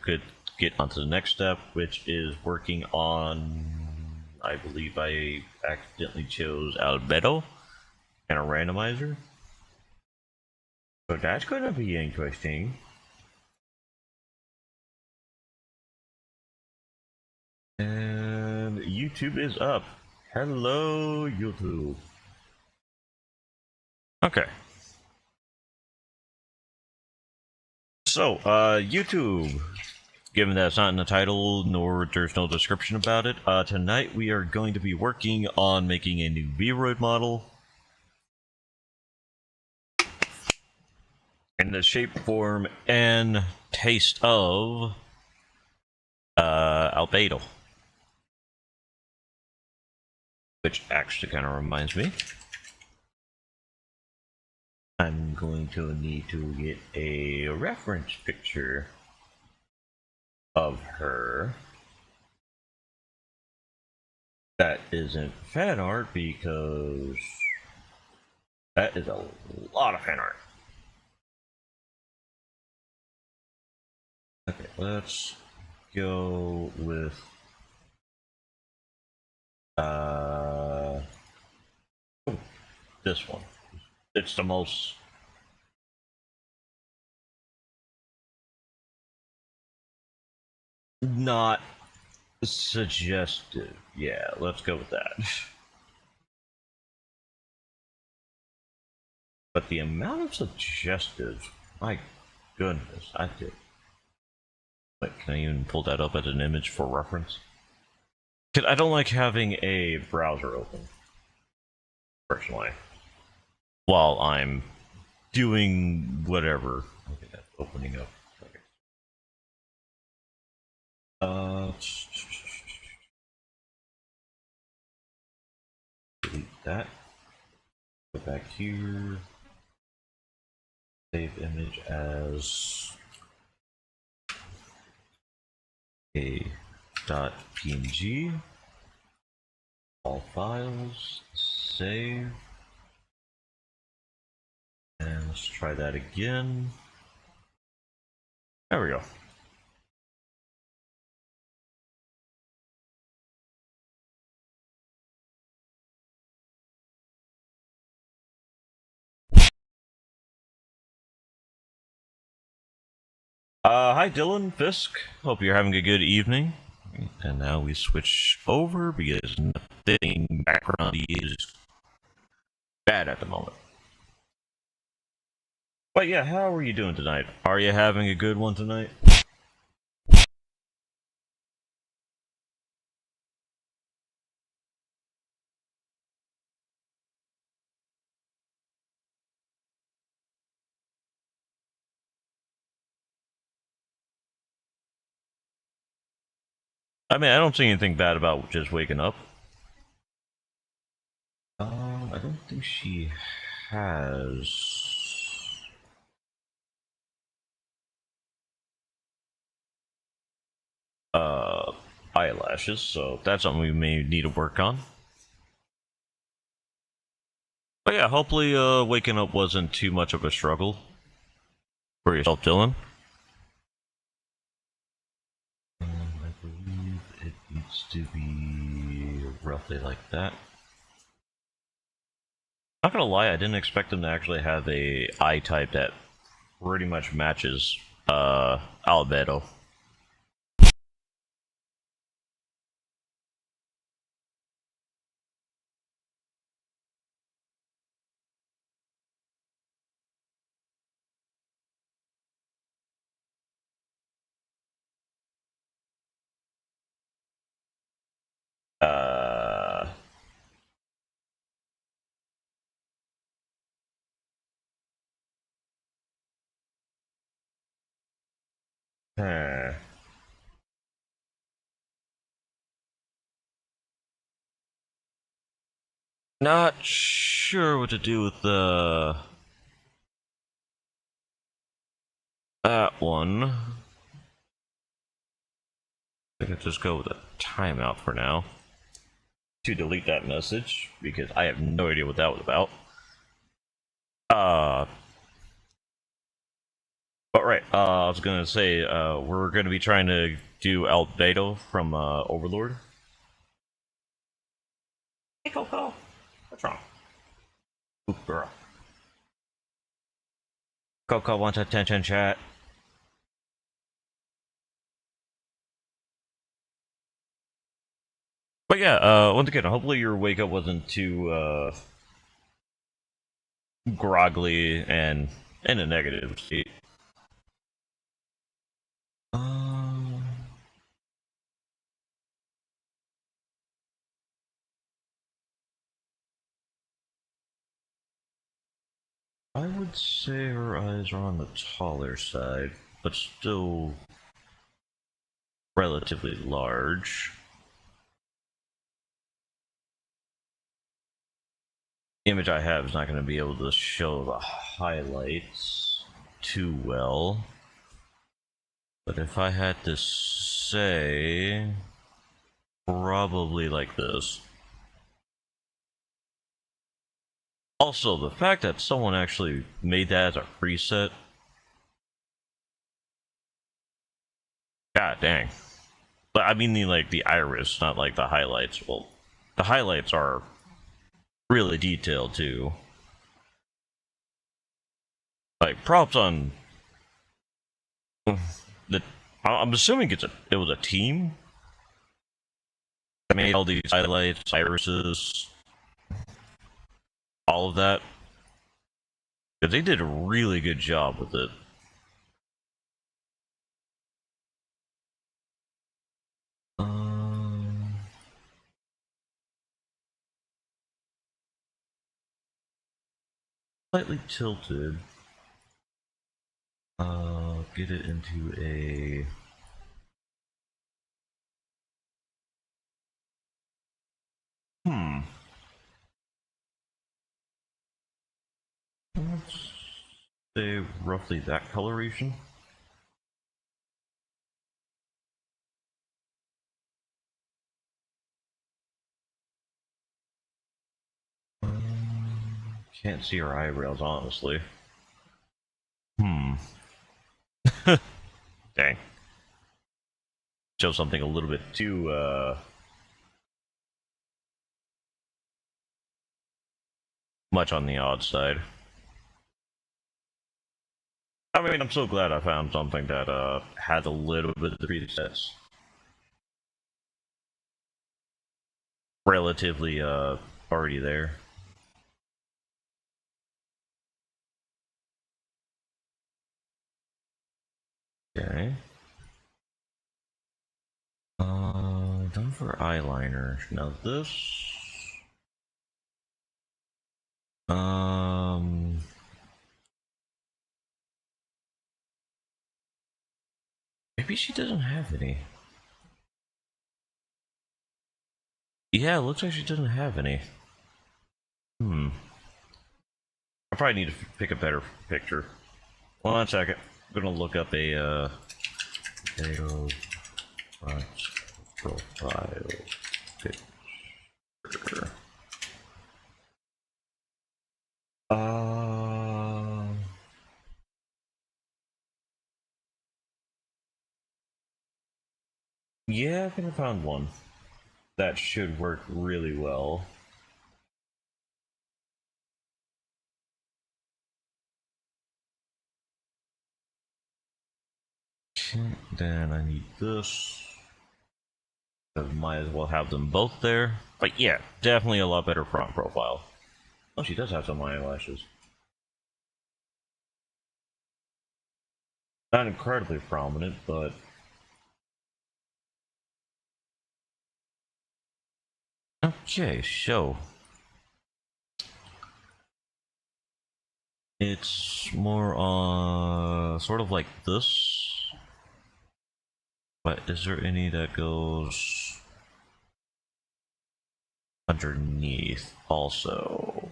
could get onto the next step, which is working on. I believe I accidentally chose albedo and a randomizer. So that's going to be interesting. And YouTube is up. Hello, YouTube. Okay. So, YouTube. Given that it's not in the title, nor there's no description about it, tonight we are going to be working on making a new Vroid model. In the shape, form, and taste of albedo. Which actually kind of reminds me, I'm going to need to get a reference picture of her that isn't fan art, because that is a lot of fan art. Okay, let's go with this one. It's the most not suggestive. Yeah, let's go with that. But the amount of suggestive, my goodness, I did. Wait, can I even pull that up as an image for reference? Because I don't like having a browser open, personally, while I'm doing whatever. Okay, that's opening up. Okay. Delete that. Go back here. Save image as a .png. All files. Save. And let's try that again. There we go. Hi Dylan, Fisk. Hope you're having a good evening. And now we switch over because nothing background is bad at the moment. But yeah, how are you doing tonight? Are you having a good one tonight? I mean, I don't see anything bad about just waking up. I don't think she has eyelashes, so that's something we may need to work on. But yeah, hopefully waking up wasn't too much of a struggle for yourself, Dylan. I believe it needs to be roughly like that. Not gonna lie, I didn't expect them to actually have a eye type that pretty much matches albedo. Uh, huh. Not sure what to do with that one. I think I'll just go with a timeout for now to delete that message because I have no idea what that was about. But right. I was gonna say we're gonna be trying to do Albedo from Overlord. Hey, Coco. What's wrong? Ooh, girl. Coco wants attention, chat. But yeah, once again, hopefully your wake up wasn't too groggly and in a negative state. Um, I would say her eyes are on the taller side, but still relatively large. The image I have is not going to be able to show the highlights too well. But if I had to say, probably like this. Also, the fact that someone actually made that as a preset. God dang. But I mean the iris, not like the highlights. Well, the highlights are really detailed too. Like props on the. I'm assuming it was a team that made all these highlights, irises, all of that. Because they did a really good job with it. Slightly tilted. Get it into a. Let's say roughly that coloration. Can't see her eyebrows, honestly. Dang. Show something a little bit too, much on the odd side. I mean, I'm so glad I found something that, had a little bit of the presets. Relatively, already there. Okay. Done for eyeliner. Now this... Maybe she doesn't have any. Yeah, it looks like she doesn't have any. I probably need to pick a better picture. Hold on a second. I'm gonna look up a, potato profile picture. Yeah, I think I found one. That should work really well. Then I need this. I might as well have them both there. But yeah, definitely a lot better front profile. Oh, she does have some eyelashes. Not incredibly prominent, but... Okay, so... It's more sort of like this. But is there any that goes underneath also?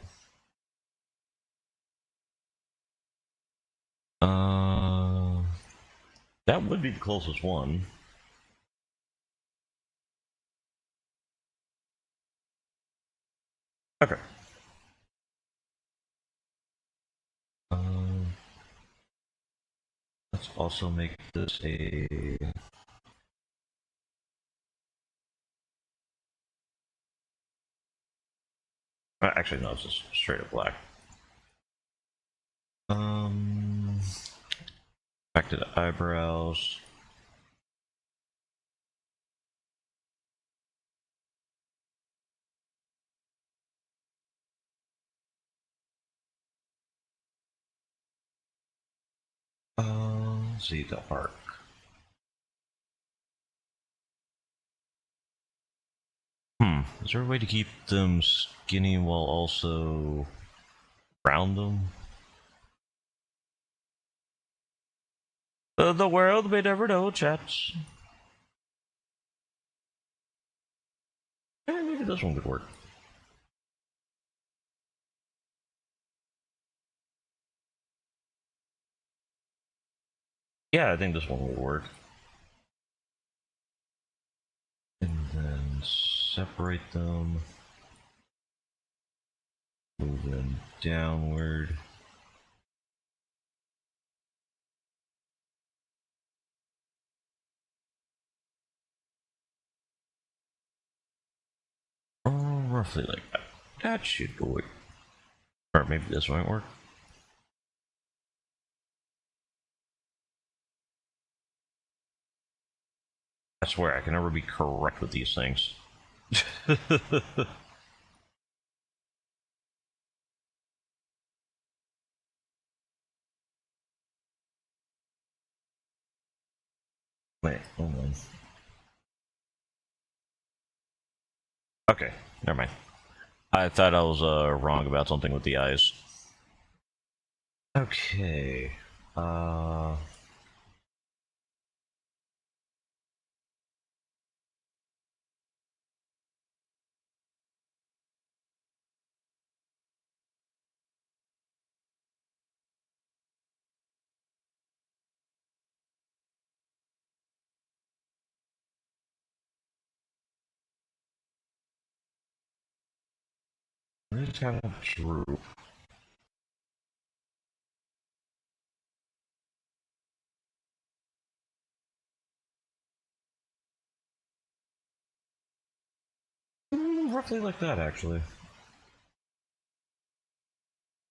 That would be the closest one. Okay. let's also make this a... actually, no, it's just straight up black. Back to the eyebrows. Let's see the arc. Is there a way to keep them skinny while also round them? The world may never know, chats. Maybe this one could work. Yeah, I think this one will work. And then separate them. Move them downward. Oh, roughly like that. That should work. Or maybe this won't work. I swear, I can never be correct with these things. Wait, hold on. Okay, never mind. I thought I was wrong about something with the eyes. Okay. It's kind of true. Roughly like that, actually.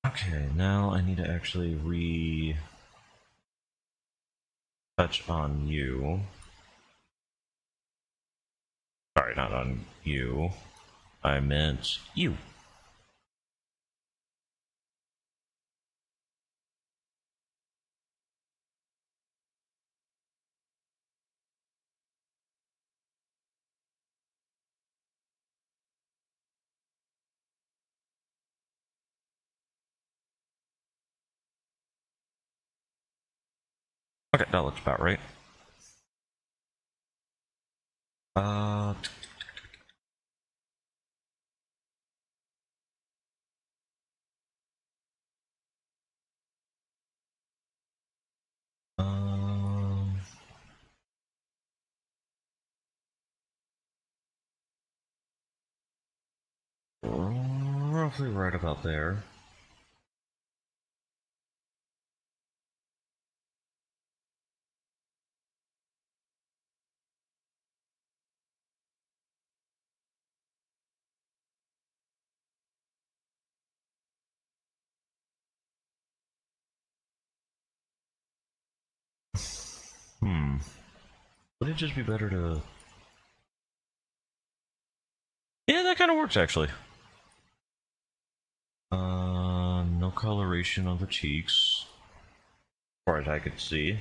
Okay, now I need to actually touch on you. Sorry, not on you. I meant you. Okay, that looks about right. Uh, um, roughly right about there. Would it just be better to... Yeah, that kind of works, actually. No coloration on the cheeks. As far as I could see.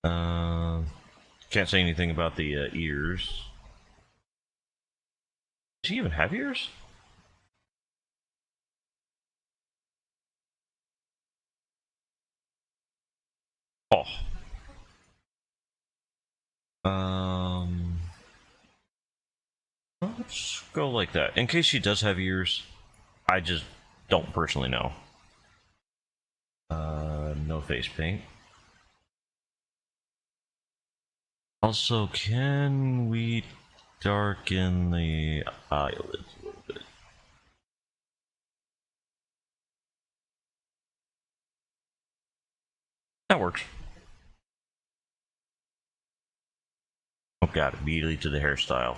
Can't say anything about the ears. Does he even have ears? Oh. Well, let's go like that. In case she does have ears, I just don't personally know. No face paint. Also, can we darken the eyelids a little bit? That works. Oh god, immediately to the hairstyle.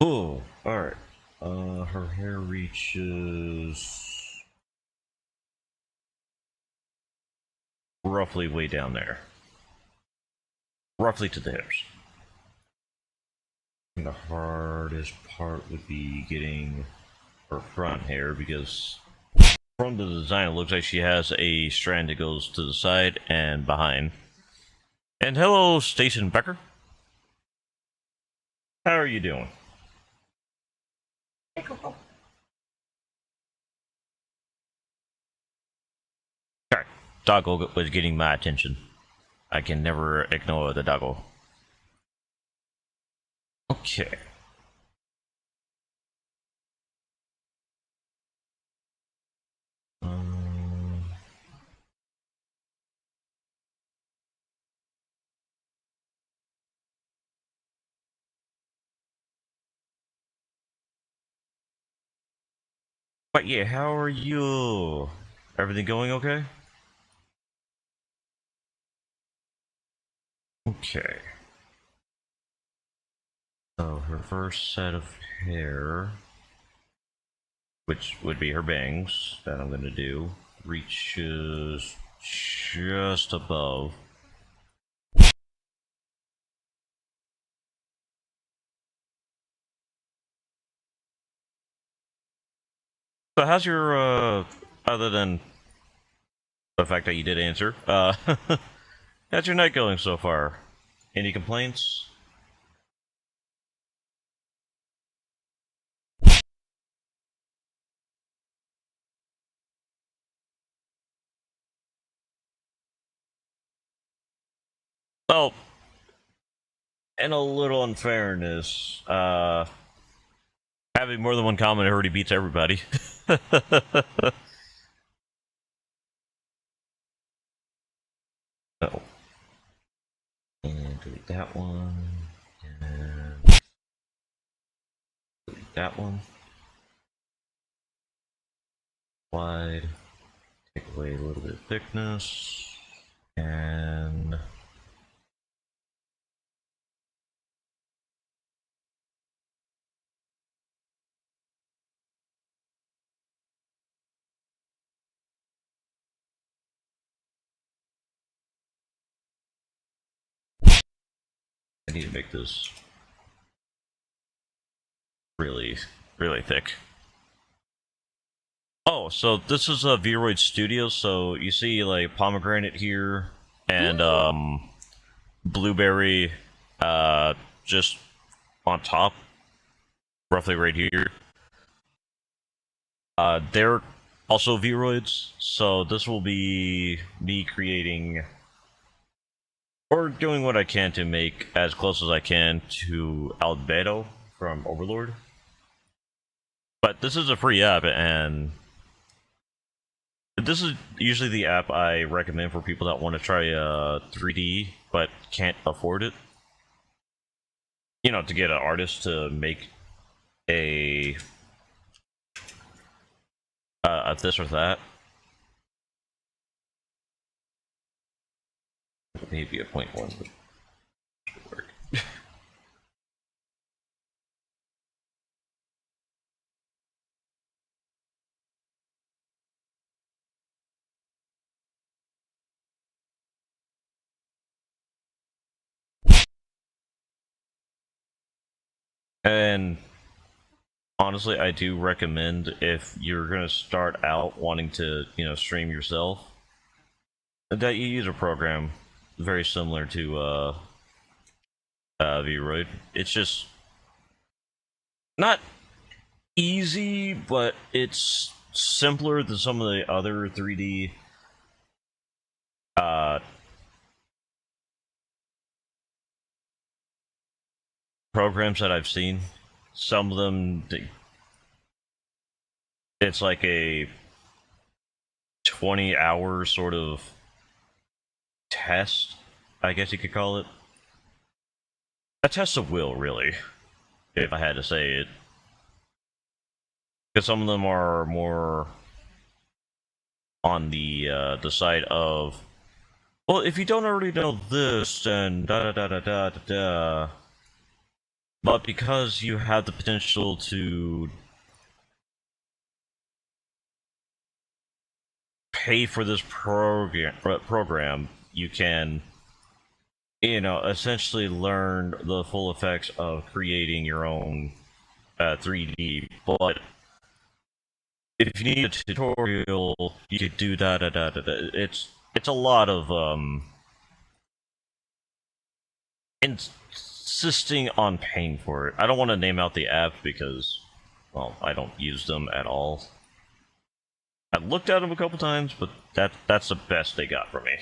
Oh, alright. Her hair reaches roughly way down there. Roughly to the hips. And the hardest part would be getting her front hair, because from the design it looks like she has a strand that goes to the side and behind. And hello, Station Becker. How are you doing? Sorry, doggo was getting my attention. I can never ignore the doggo. Okay. But yeah, how are you? Everything going okay? Okay. So her first set of hair, which would be her bangs, that I'm gonna do, reaches just above. So how's your, other than the fact that you did answer, how's your night going so far? Any complaints? Well, in a little unfairness, having more than one comment already beats everybody. Oh. And delete that one. And delete that one. Wide. Take away a little bit of thickness. And I need to make this really, really thick. Oh, so this is a Vroid Studio, so you see like pomegranate here and blueberry just on top, roughly right here. They're also Vroids, so this will be me creating or doing what I can to make as close as I can to Albedo from Overlord. But this is a free app, and this is usually the app I recommend for people that want to try 3D but can't afford it. You know, to get an artist to make a this or that. Maybe a 0.1 would work. And honestly, I do recommend, if you're gonna start out wanting to, you know, stream yourself, that you use a program very similar to Vroid. It's just not easy, but it's simpler than some of the other 3D programs that I've seen. Some of them, it's like a 20-hour sort of test, I guess you could call it. A test of will, really, if I had to say it. Because some of them are more on the side of, well, if you don't already know this, then da da da da da da da. But because you have the potential to pay for this program, you can, essentially learn the full effects of creating your own 3D. But if you need a tutorial, you could do da da da da da. It's a lot of insisting on paying for it. I don't want to name out the app because, well, I don't use them at all. I looked at them a couple times, but that's the best they got from me.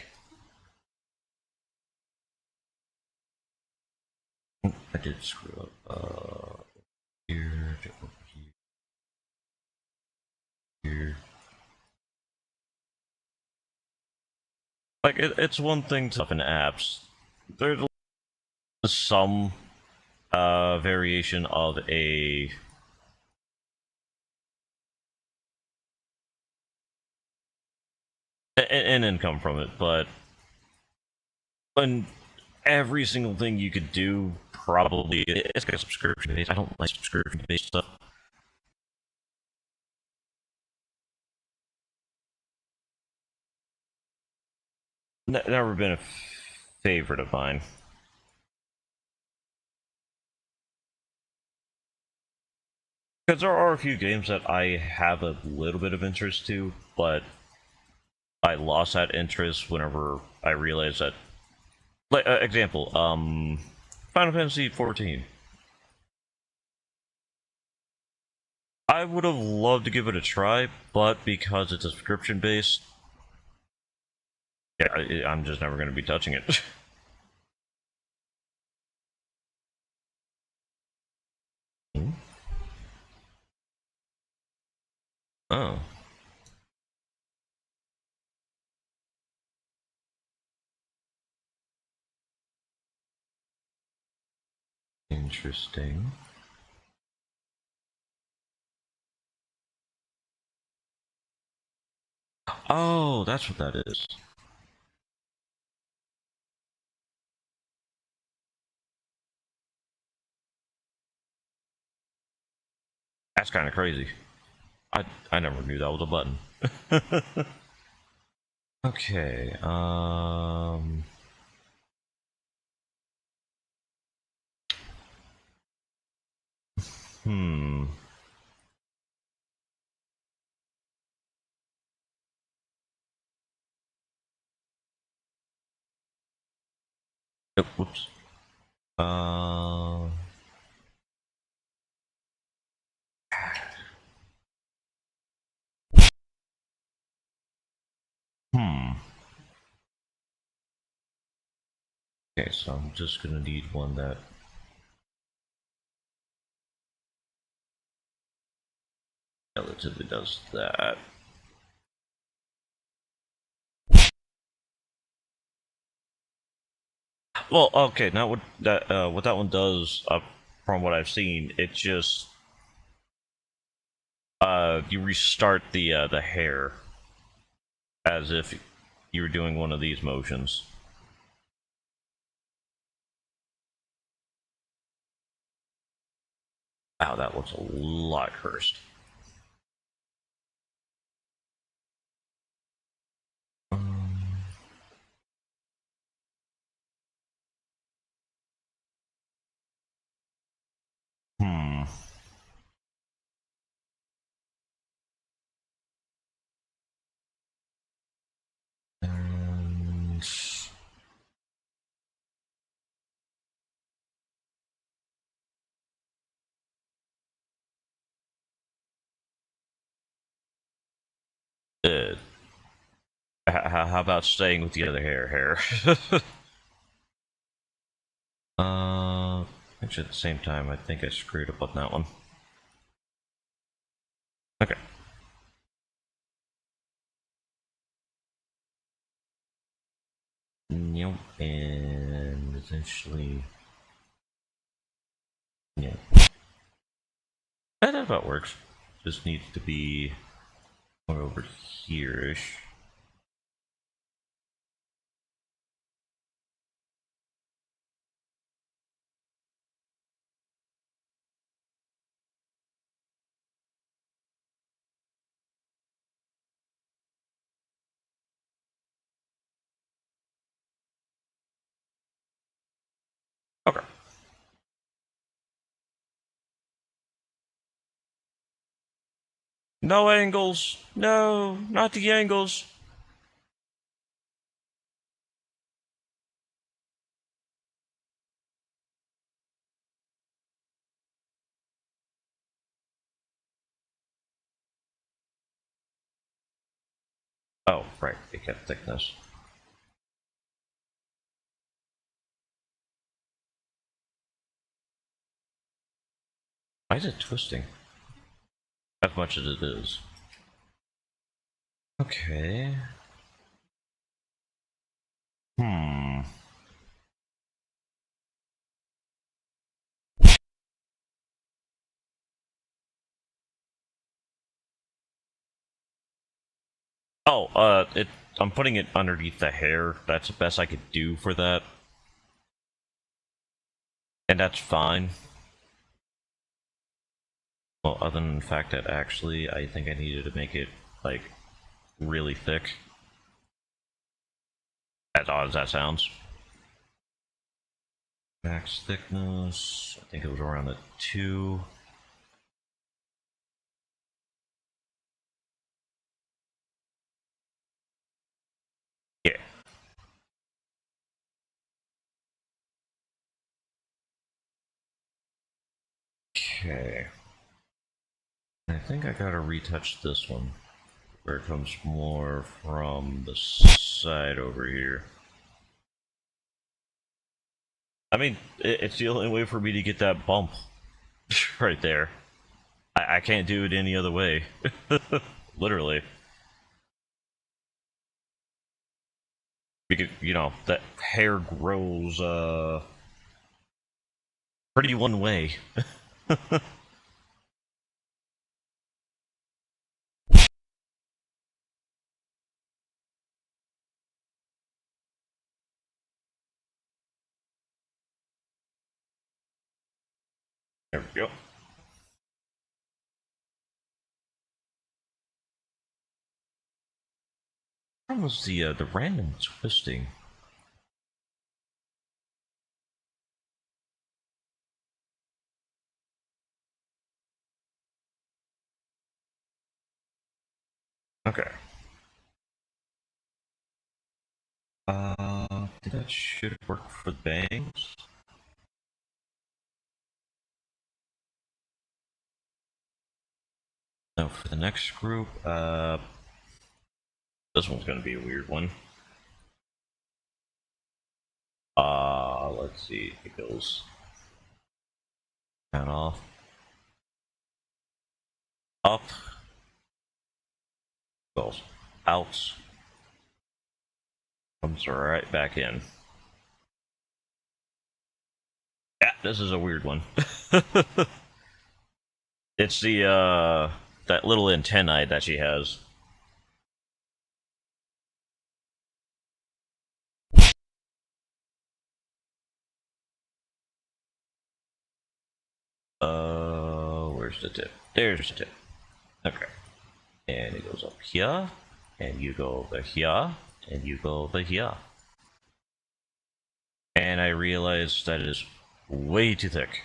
I did screw up. Here, here. Like, it's one thing to in apps. There's some variation of an income from it, but when every single thing you could do, probably it's like a subscription based. I don't like subscription based stuff. Never been a favorite of mine. Because there are a few games that I have a little bit of interest to, but I lost that interest whenever I realized that. Like, example, Final Fantasy 14. I would have loved to give it a try, but because it's a subscription based, yeah, I'm just never going to be touching it. Oh. Interesting. Oh, that's what that is. That's kind of crazy. I never knew that was a button. Okay, hmm. Oh, whoops. Uh, hmm. Okay, so I'm just gonna need one that relatively does that. Well, okay, now what that one does, from what I've seen, it just you restart the hair as if you were doing one of these motions. Wow, that looks a lot cursed. Hmm. And uh, how about staying with the other hair? Actually, at the same time, I think I screwed up on that one. Okay. Yep, and essentially, yeah, that about works. Just needs to be more over here-ish. No angles! No, not the angles! Oh, right, it kept thickness. Why is it twisting? As much as it is. Okay. Hmm. Oh, I'm putting it underneath the hair. That's the best I could do for that. And that's fine. Well, other than the fact that actually, I think I needed to make it, like, really thick. As odd as that sounds. Max thickness, I think it was around a 2. Yeah. Okay. I think I gotta retouch this one, where it comes more from the side over here. I mean, it's the only way for me to get that bump right there. I can't do it any other way. Literally. Because, you know, that hair grows, pretty one way. There we go. What was the random twisting? Okay. That should work for the bangs. Now for the next group, this one's gonna be a weird one. Let's see, it goes down off, up, goes out, comes right back in. Yeah, this is a weird one. It's that little antennae that she has. Where's the tip? There's the tip. Okay. And it goes up here, and you go over here, and you go over here. And I realized that it is way too thick.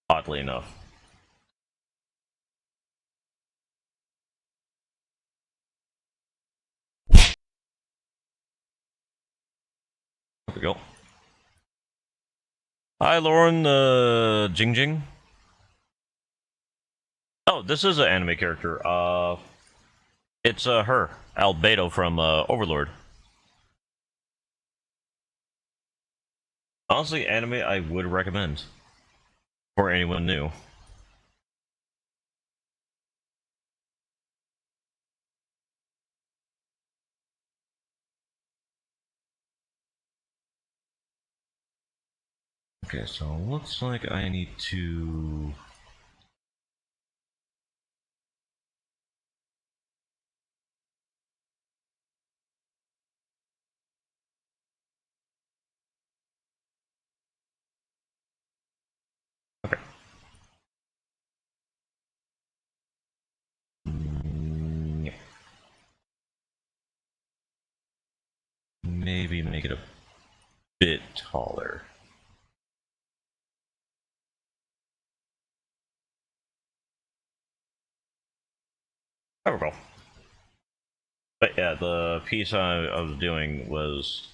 Oddly enough. There we go. Hi, Lauren, Jing Jing. Oh, this is an anime character. It's her, Albedo from Overlord. Honestly, anime I would recommend for anyone new. Okay, so it looks like I need to. Okay. Yeah. Maybe make it a bit taller. There we go. But yeah, the piece I was doing was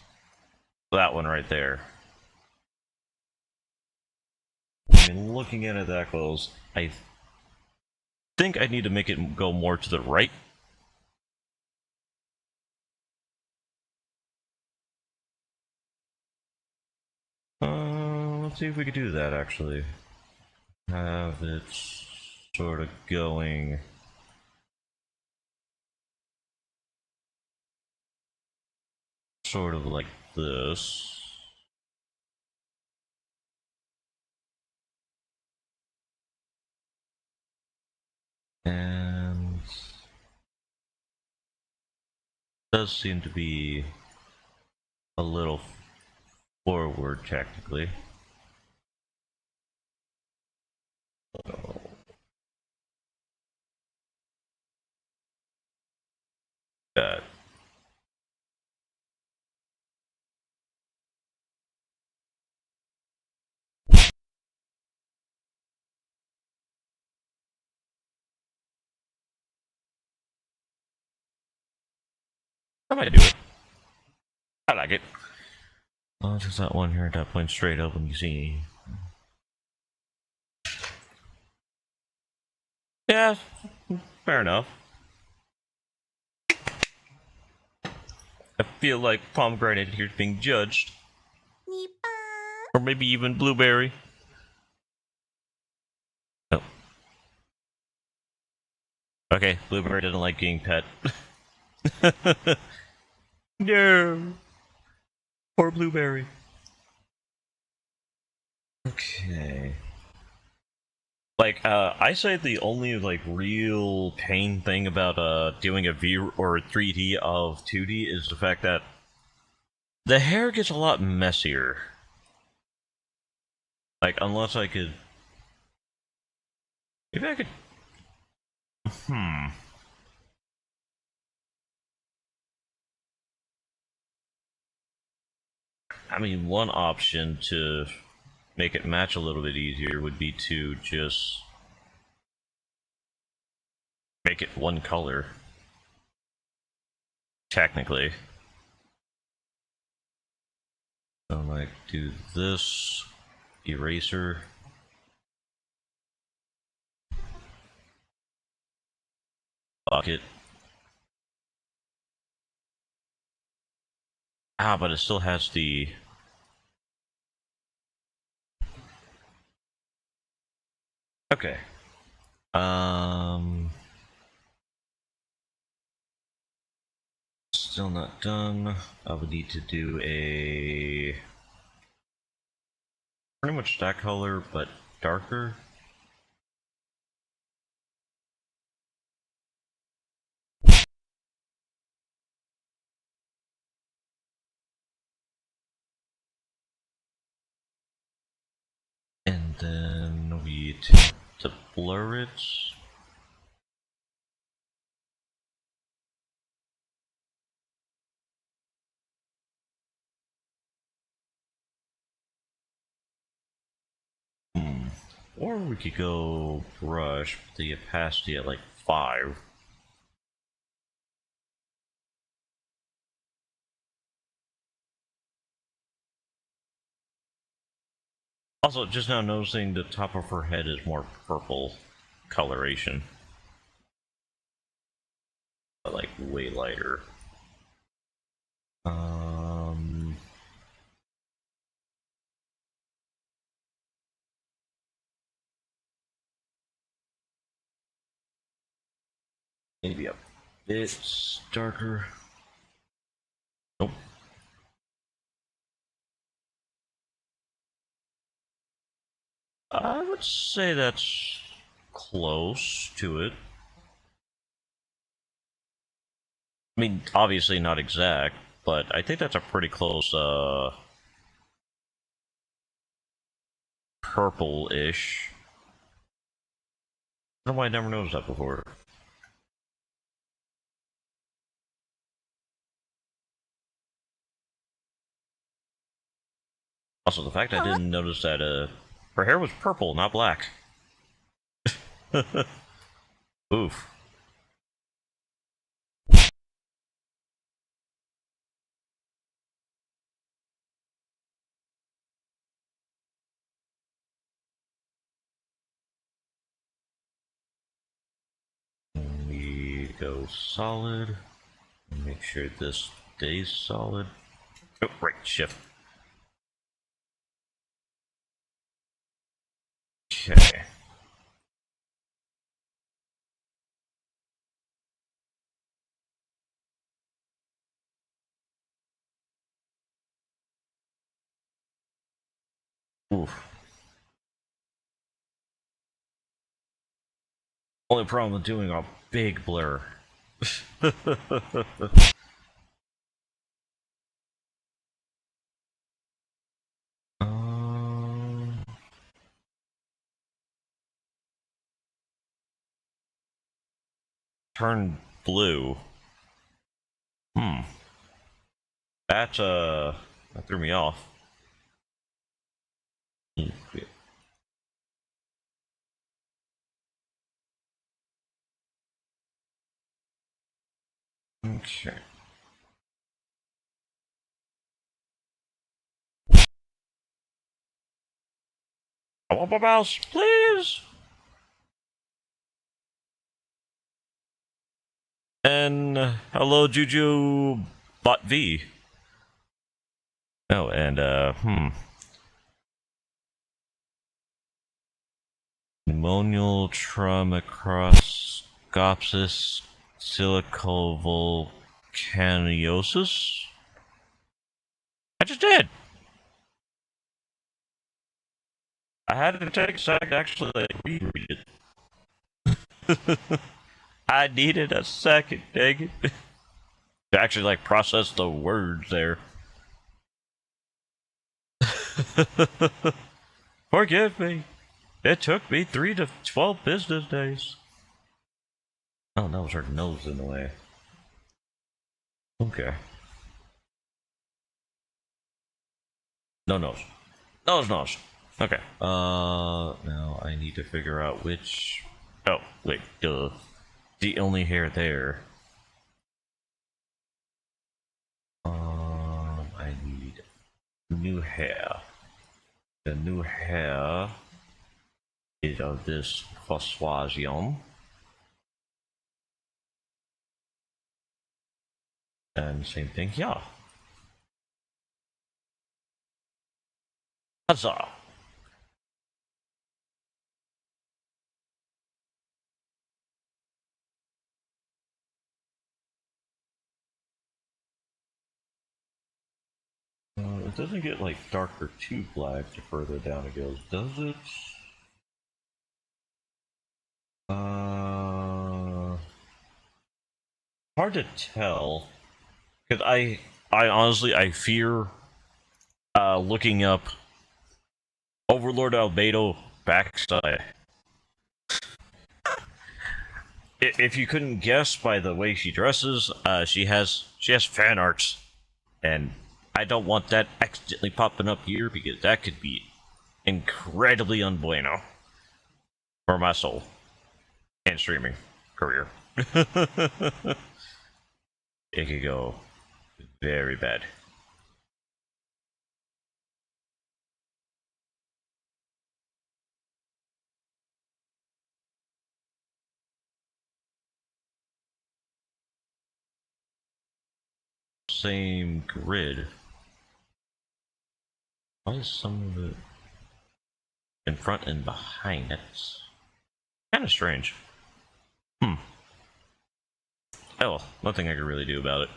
that one right there. I mean, looking at it that close, I think I need to make it go more to the right. Let's see if we could do that, actually. Have it sort of going... sort of like this. And... does seem to be a little forward, technically. So... that. I might do it. I like it. Well, just that one here that points straight up and you see. Yeah, fair enough. I feel like pomegranate here is being judged. Or maybe even blueberry. Oh. Okay, blueberry doesn't like being pet. No. Poor blueberry. Okay. Like, I say the only, like, real pain thing about, doing a V or a 3D of 2D is the fact that the hair gets a lot messier. Like, unless I could... maybe I could... I mean, one option to make it match a little bit easier would be to just make it one color. Technically. So, like, do this eraser. Bucket. Ah, but it still has the... okay. Still not done. I would need to do a... pretty much that color, but darker. And then we tend to blur it. Or we could go brush the opacity at like 5. Also, just now noticing the top of her head is more purple coloration. But like way lighter. Maybe a bit darker. Nope. I would say that's close to it. I mean, obviously not exact, but I think that's a pretty close, purple-ish. I don't know why I never noticed that before. Also, the fact I didn't notice that, her hair was purple, not black. Oof. go solid. Make sure this stays solid. Oh, right, shift. Okay. Oof. Only problem with doing a big blur. Turn blue. That that threw me off. Okay. I want my mouse, please. And hello, Juju Bot V. Oh, and pneumonial traumacroscopsis silicovolcaniosis. I just did. I had to take a second to actually like reread it. I needed a second, dang it. To actually like process the words there. Forgive me. It took me 3 to 12 business days. Oh, that was her nose in the way. Okay. No nose. Nose. Okay. Now I need to figure out which... Oh, wait, duh. The only hair there. I need new hair. The new hair is of this persuasion. And same thing here. Huzzah! It doesn't get like darker too black the further down it goes, does it? Hard to tell. Cause I honestly I fear looking up Overlord Albedo backside. If you couldn't guess by the way she dresses, she has fan arts, and I don't want that accidentally popping up here because that could be incredibly unbueno for my soul and streaming career. It could go very bad. Same grid. Why is some of it in front and behind? That's kind of strange. Oh, well, nothing I can really do about it.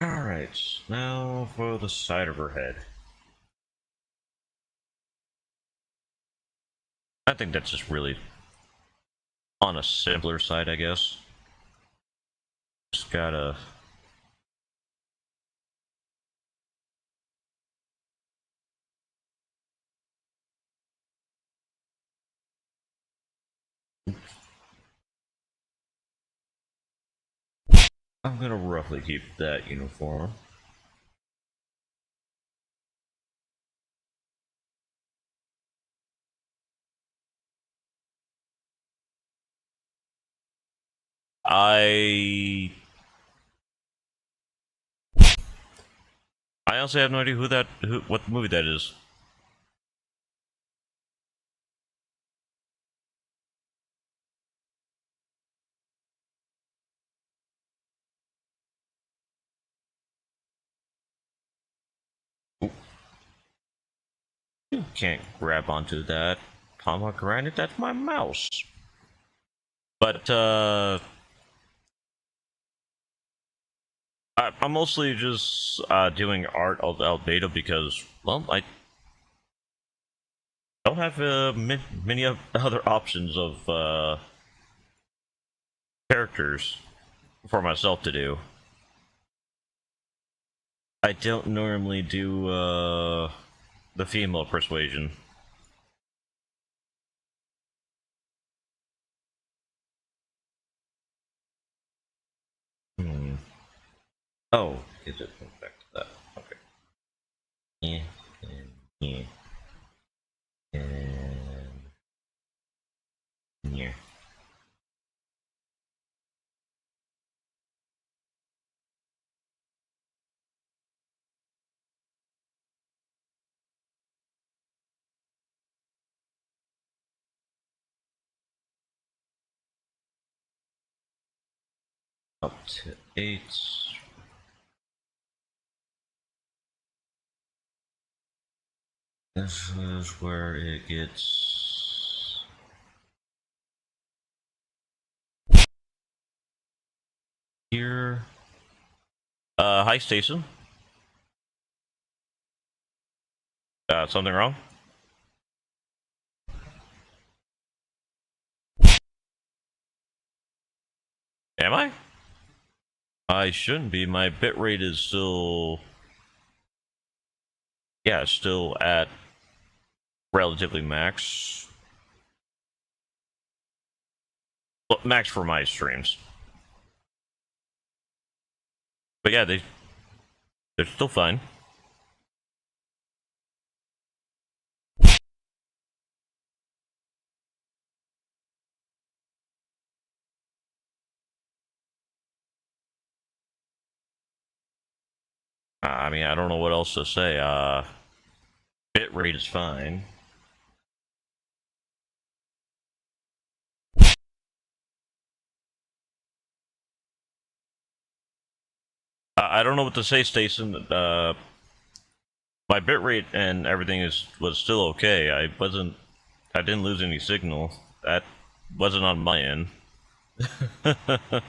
Alright, now for the side of her head. I think that's just really on a simpler side, I guess. Just gotta... I'm gonna roughly keep that uniform. I honestly have no idea what movie that is. You can't grab onto that pomegranate, that's my mouse. But, I'm mostly just doing art out beta because, well, I don't have many other options of characters for myself to do. I don't normally do the female persuasion. Hmm. Oh, is it back to that? Okay. Yeah, yeah, and yeah. Up to 8. This is where it gets here. Hi, Station. Something wrong? Am I? I shouldn't be. My bitrate is still, yeah, still at relatively max. Well, max for my streams. But yeah, they're still fine. I mean, I don't know what else to say. Bitrate is fine. I don't know what to say, Station. My bitrate and everything was still okay. I didn't lose any signal. That wasn't on my end. But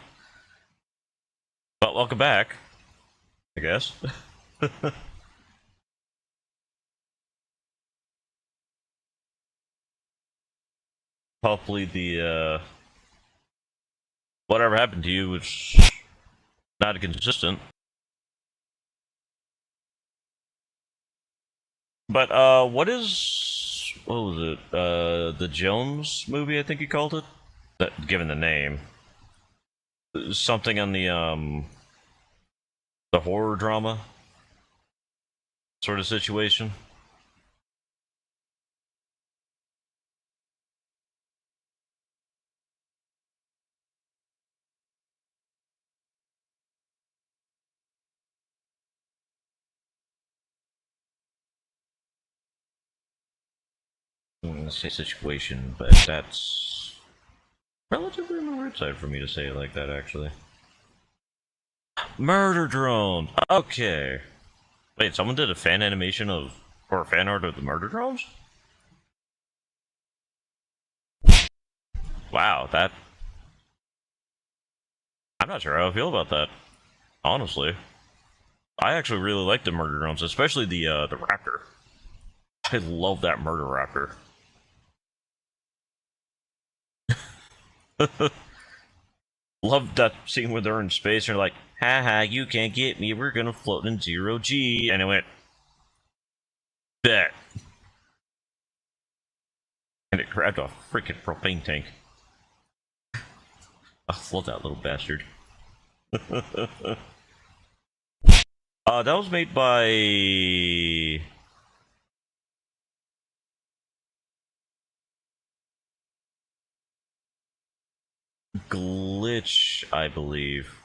welcome back, I guess. Hopefully the whatever happened to you was not consistent. But what was it? The Jones movie, I think you called it. That, given the name, something on the horror drama sort of situation. Let's say situation, but that's relatively on the weird side for me to say it like that, actually. Murder drone. Okay. Wait, someone did a fan animation of or a fan art of the murder drones? Wow, that I'm not sure how I feel about that. Honestly, I actually really like the murder drones, especially the raptor. I love that murder raptor. Love that scene where they're in space and they're like, haha, you can't get me, we're gonna float in 0G. And it went, bet. And it grabbed a freaking propane tank. I love that little bastard. That was made by Glitch, I believe.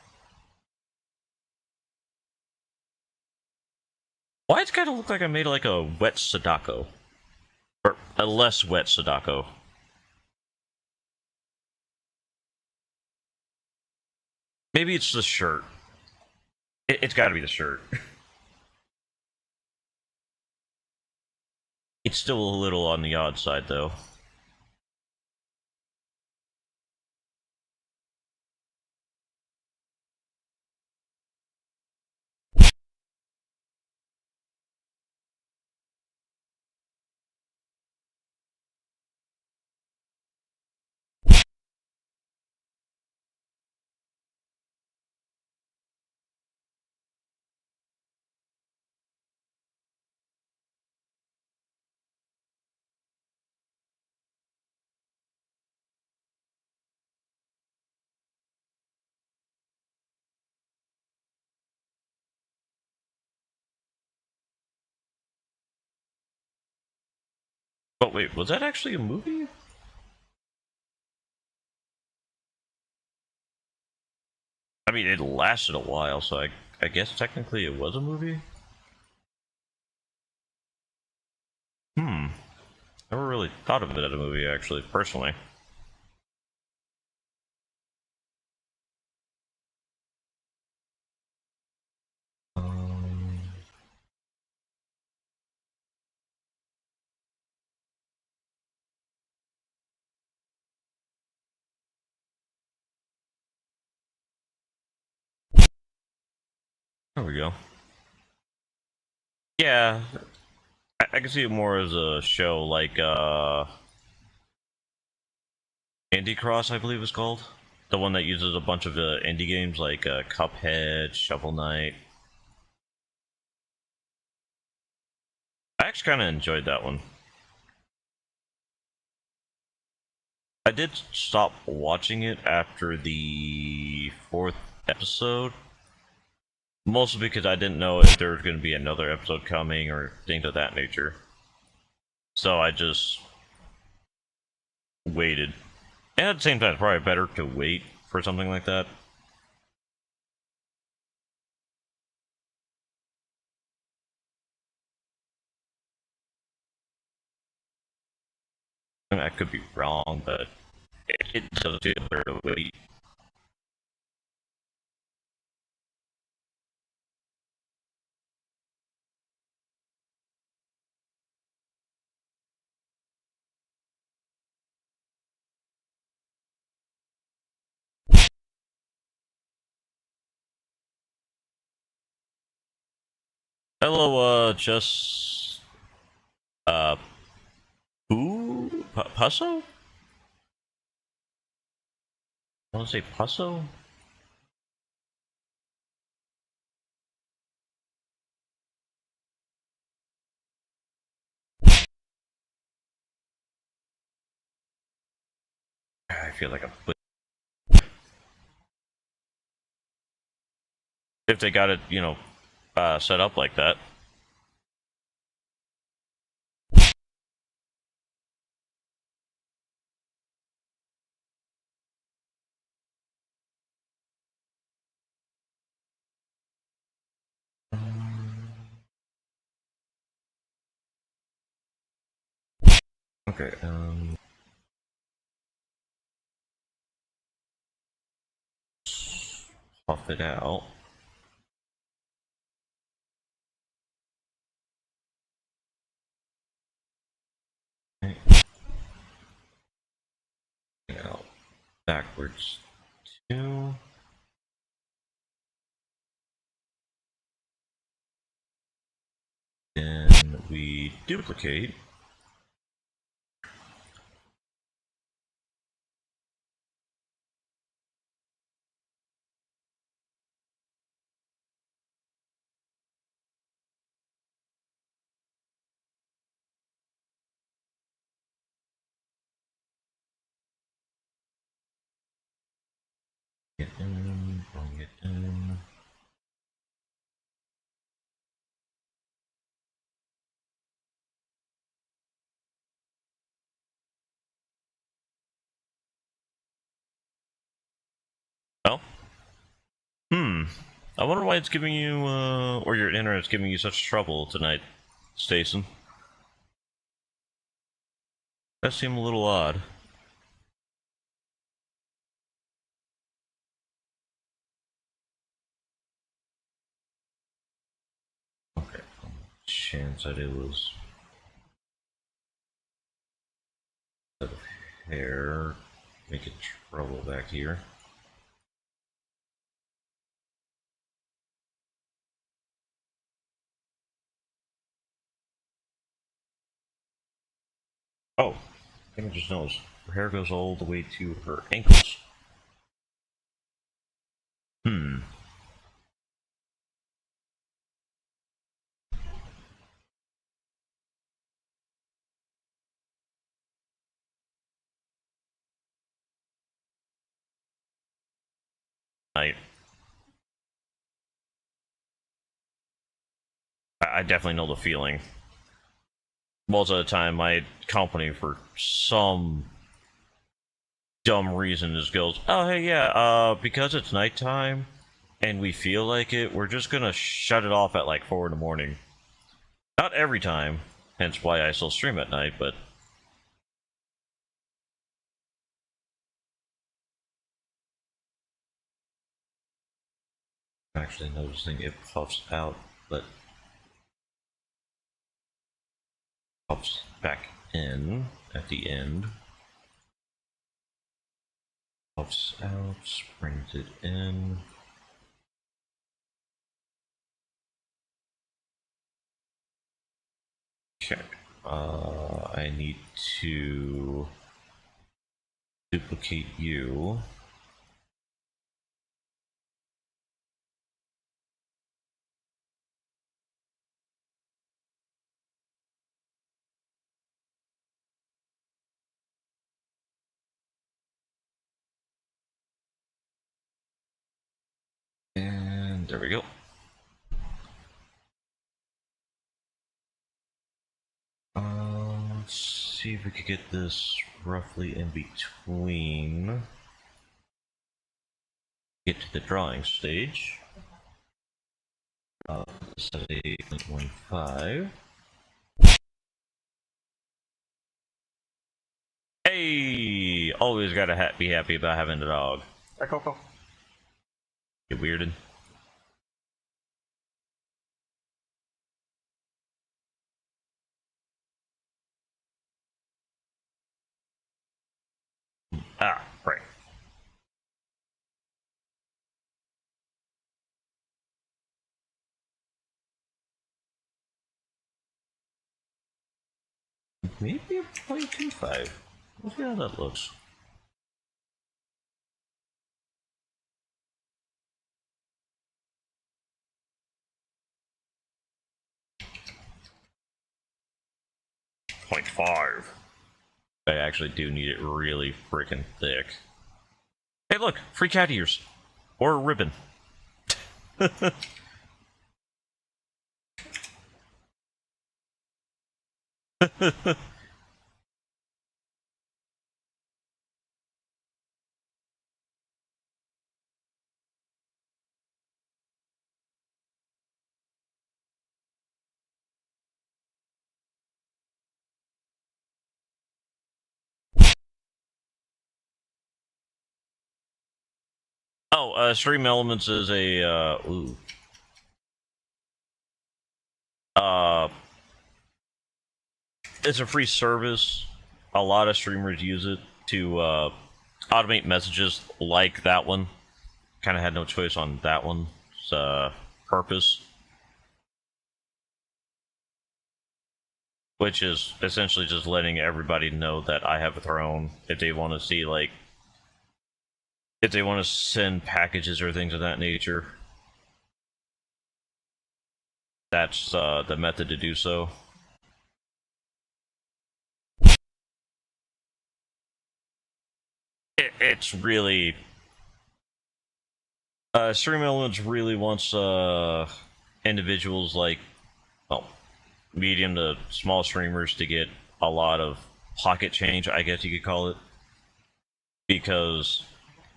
Why does it kind of look like I made like a wet Sadako? Or a less wet Sadako. Maybe it's the shirt. It's gotta be the shirt. It's still a little on the odd side, though. But wait, was that actually a movie? I mean, it lasted a while, so I guess technically it was a movie? Hmm. Never really thought of it as a movie, actually, personally. Um, there we go. Yeah, I can see it more as a show like, Indie Cross, I believe it's called. The one that uses a bunch of indie games like Cuphead, Shovel Knight. I actually kind of enjoyed that one. I did stop watching it after the fourth episode, mostly because I didn't know if there was going to be another episode coming or things of that nature. So I just waited. And at the same time, it's probably better to wait for something like that. I mean, I could be wrong, but it does feel better to wait. Hello, just uh, who? Pusso? I want to say Pusso. I feel like I'm. If they got it, set up like that. Okay. Puff it out. Okay. Out backwards. Two. Then we duplicate. Get in. Bring it in. Oh. Hmm. I wonder why it's giving you, or your internet's giving you such trouble tonight, Stason. That seemed a little odd. Okay. Chance that it was hair, making trouble back here. Oh, I think I just noticed. Her hair goes all the way to her ankles. Hmm. I definitely know the feeling. Most of the time, my company, for some dumb reason, just goes, "Oh, hey, yeah, because it's nighttime and we feel like it, we're just gonna shut it off at like 4 in the morning." Not every time, hence why I still stream at night, but I'm actually noticing it puffs out, but pops back in at the end. Puffs out, brings it in. Okay. I need to duplicate you. And there we go. Let's see if we could get this roughly in between. Get to the drawing stage. Set a 8.15. Hey! Always gotta be happy about having a dog. Hi, Coco. Get weirded. Ah, right. Maybe a 0.25. We'll see how that looks. .5. I actually do need it really freaking thick. Hey, look! Free cat ears! Or a ribbon. Oh, Stream Elements is a, it's a free service. A lot of streamers use it to, automate messages like that one. Kind of had no choice on that one's, purpose. Which is essentially just letting everybody know that I have a throne if they want to see, like, if they want to send packages or things of that nature. That's the method to do so. It's really Stream Elements really wants individuals like, well, medium to small streamers to get a lot of pocket change, I guess you could call it, because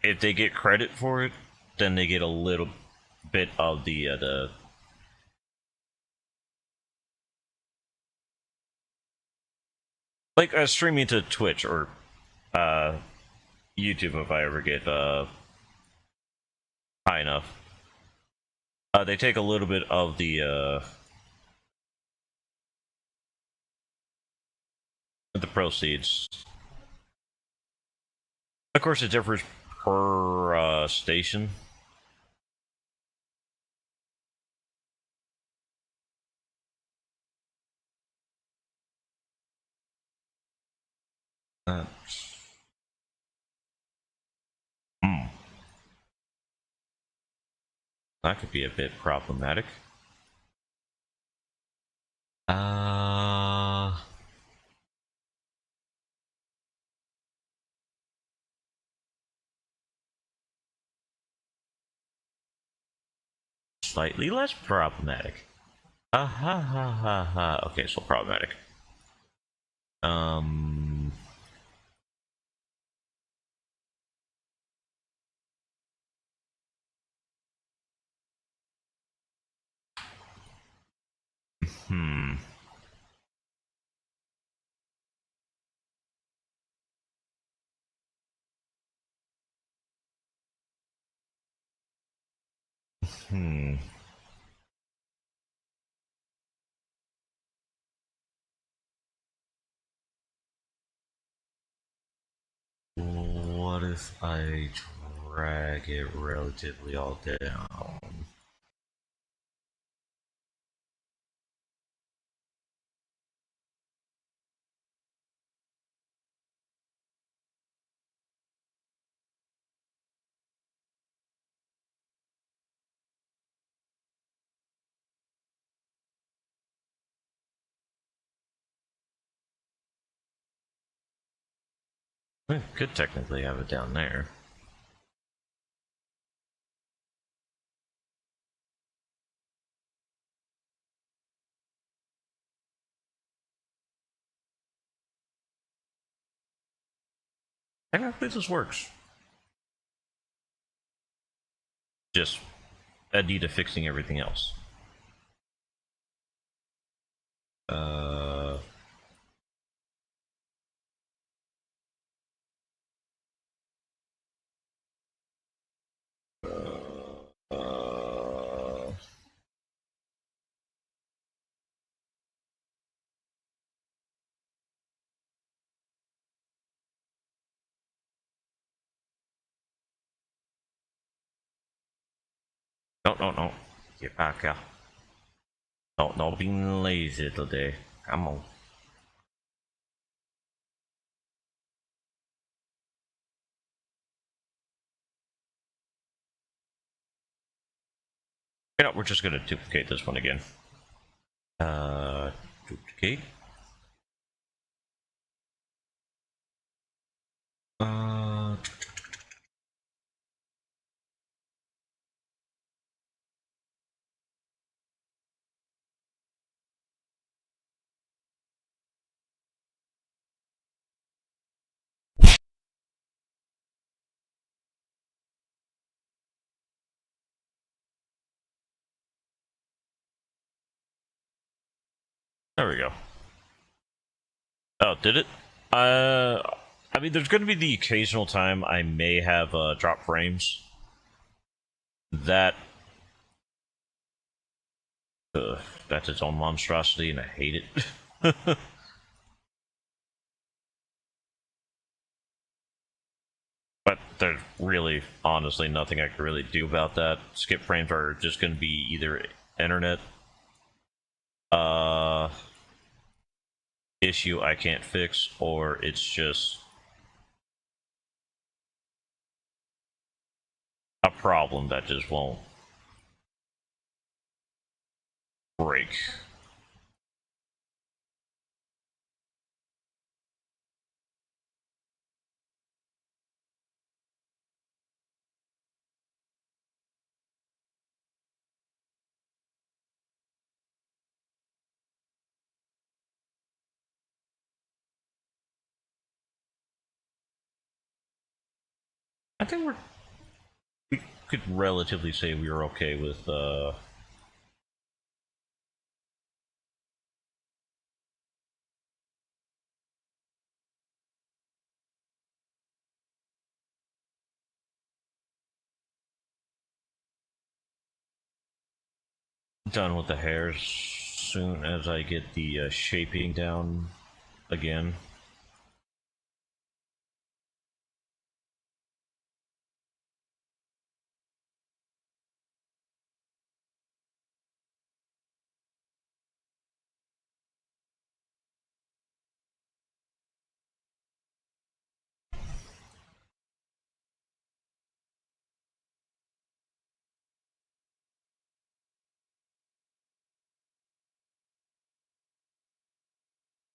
if they get credit for it, then they get a little bit of the like streaming to Twitch or YouTube if I ever get high enough. They take a little bit of the proceeds. Of course, it differs per station. Hmm. That could be a bit problematic. Slightly less problematic. Ha ha ha ha. Okay, so problematic. Um. Hmm. Hmm. What if I drag it relatively all down? I could technically have it down there. Technically, this works. Just a need of fixing everything else. Uh. Uh. No, no, no. Get back here. No, no being lazy today. Come on. You know, we're just gonna duplicate this one again. Duplicate. Uh, there we go. Oh, did it? I mean, there's going to be the occasional time I may have drop frames. That that's its own monstrosity, and I hate it. But there's really, honestly, nothing I can really do about that. Skip frames are just going to be either internet uh issue I can't fix, or it's just a problem that just won't break. I think we could relatively say we were okay with done with the hairs soon as I get the shaping down again.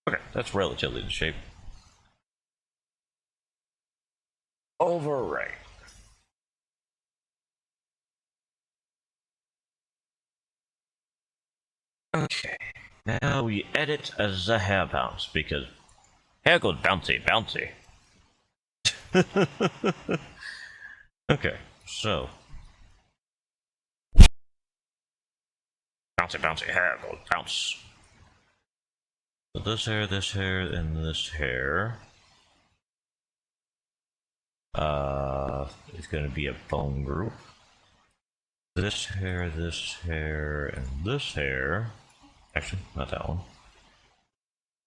Okay, that's relatively the shape. Overwrite. Okay, now we edit as a hair bounce because hair goes bouncy, bouncy. Okay, so bouncy, bouncy hair goes bounce. So this hair, and this hair. Is going to be a bone group. This hair, and this hair. Actually, not that one.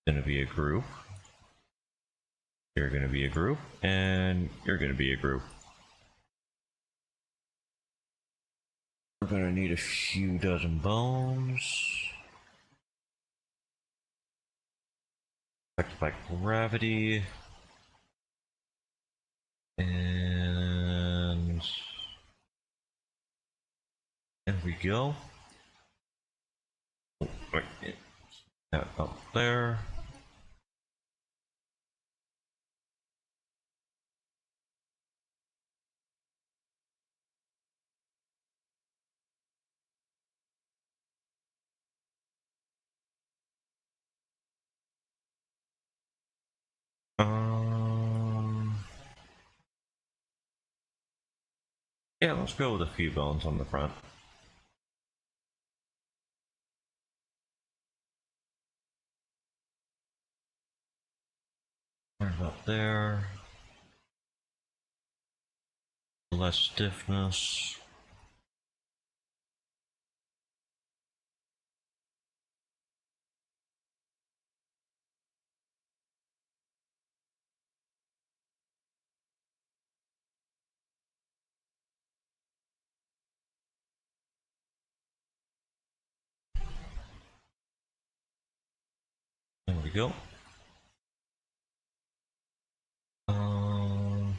Going to be a group. You're going to be a group, and you're going to be a group. We're going to need a few dozen bones. Affected by gravity. And there we go. Oh, wait, that up there. Yeah, let's go with a few bones on the front. Right about there. Less stiffness. There we go. Um,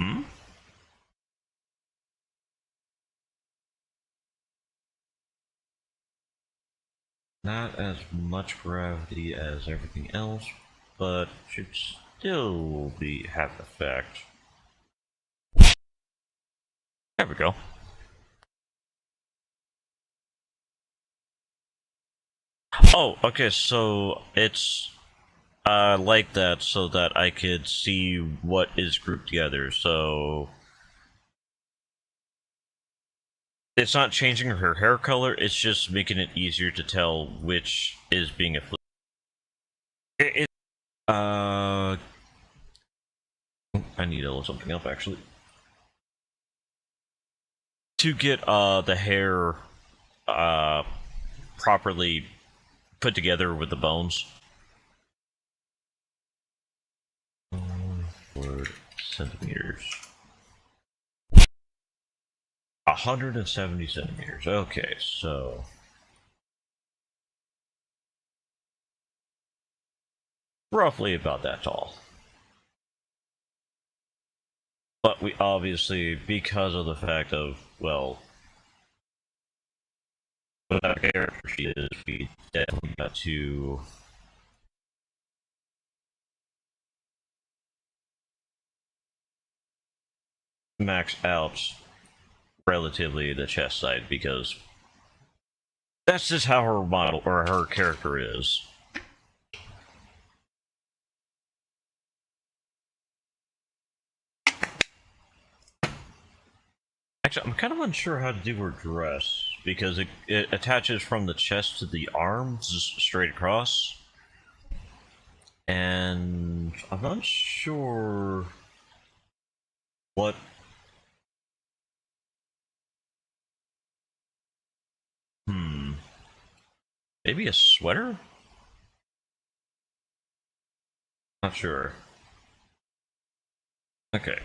hmm? Not as much gravity as everything else, but should still have effect. There we go. Oh, okay, so it's like that so that I could see what is grouped together, so it's not changing her hair color, it's just making it easier to tell which is being afflicted. I need to look something up actually. To get the hair properly put together with the bones. For centimeters. 170 centimeters. Okay, so roughly about that tall. But we obviously, because of the fact of, well, what our character she is, we definitely got to max out relatively the chest side because that's just how her model or her character is. Actually, I'm kind of unsure how to do her dress because it attaches from the chest to the arms straight across. And I'm not sure what. Maybe a sweater? Not sure. Okay.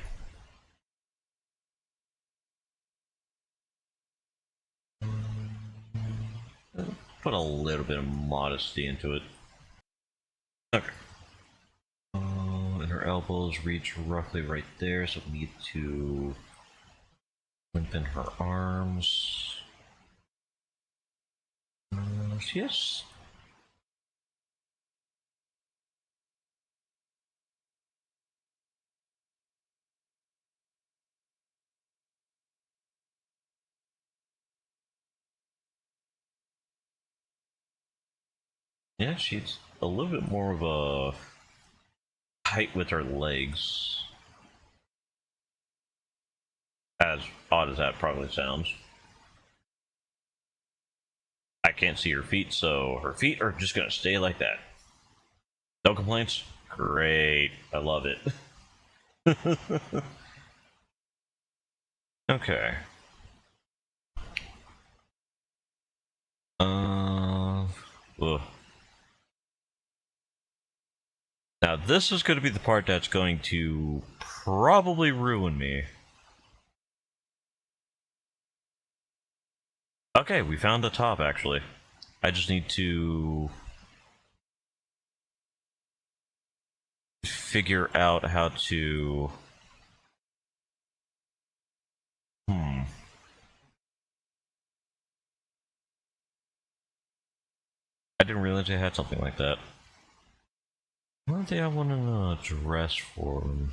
Put a little bit of modesty into it. Okay. And her elbows reach roughly right there, so we need to lengthen her arms. Yes. Yeah, she's a little bit more of a height with her legs. As odd as that probably sounds. I can't see her feet, so her feet are just gonna stay like that. No complaints? Great. I love it. Okay. Ugh. Now this is going to be the part that's going to probably ruin me. Okay, we found the top actually. I just need to figure out how to... I didn't realize I had something like that. One thing I want to dress for him.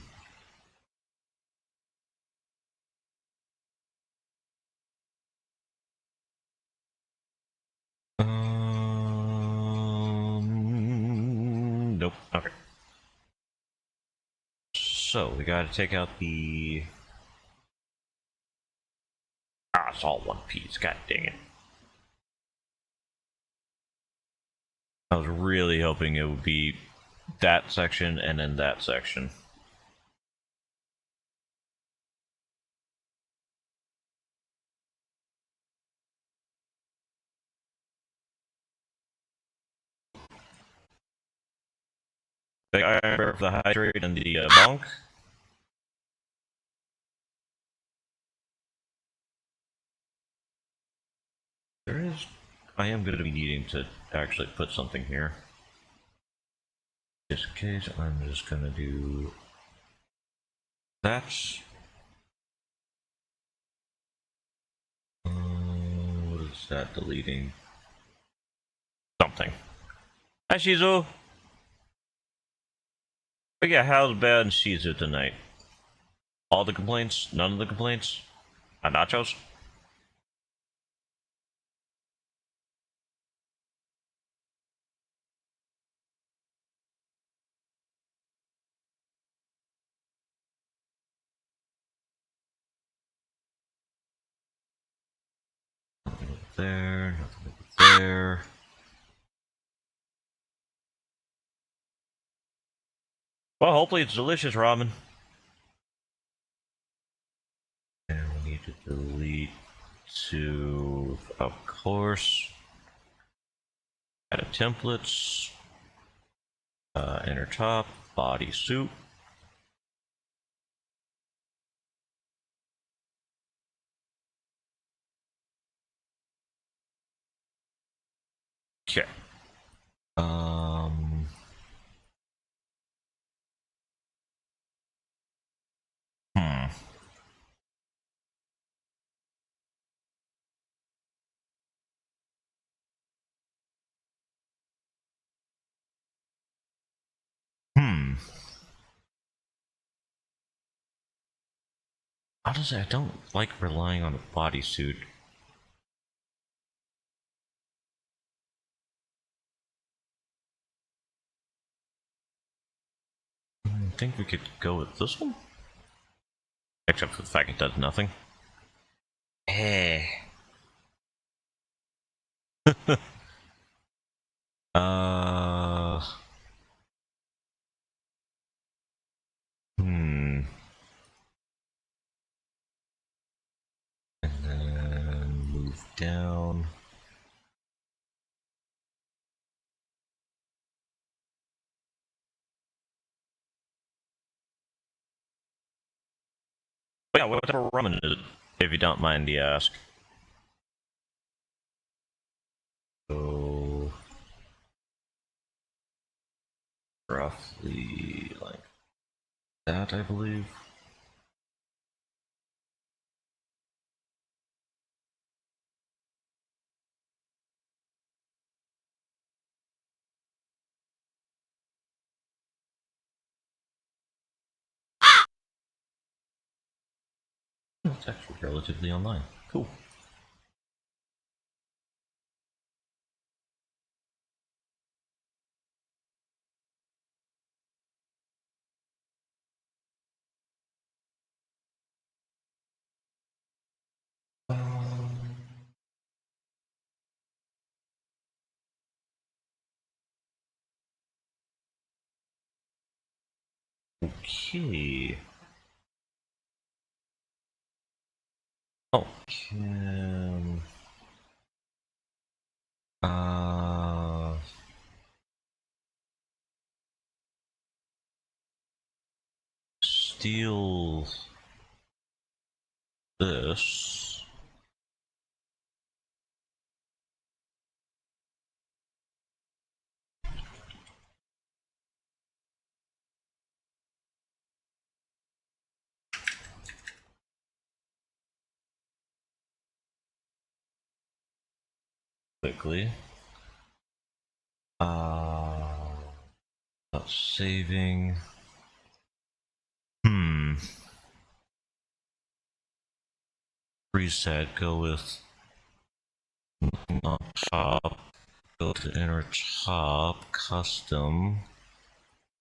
Nope. Okay. So we gotta take out the... Ah, it's all one piece. God dang it. I was really hoping it would be that section and then that section. I remember the hydrate and the bonk. There is... I am going to be needing to actually put something here. Just in case, I'm just going to do... that. What is that deleting? Something. Hi, Shizu! But yeah, how's bad Shizu tonight? All the complaints? None of the complaints? Nachos? Nothing over there, nothing over there. Well, hopefully it's delicious ramen. And we need to delete to, of course, add templates, inner top, body suit. Okay. Hmm. Hmm. Honestly, I don't like relying on a bodysuit. I think we could go with this one? Except for the fact it does nothing. Eh. uh... Hmm. And then move down. But yeah, what type of ramen is it, if you don't mind the ask? So... roughly like that, I believe. It's actually relatively online. Cool. Okay. Oh, can uh steal this. Quickly. Not saving. Hmm. Reset. Go with on top. Go to inner top. Custom.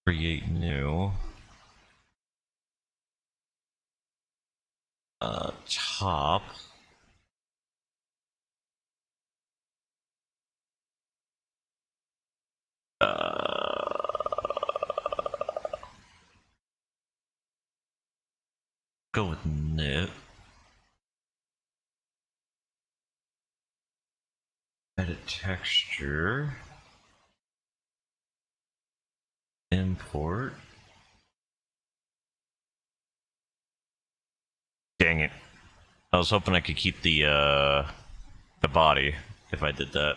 Create new. Top. Go with knit. Edit texture. Import. Dang it. I was hoping I could keep the body if I did that.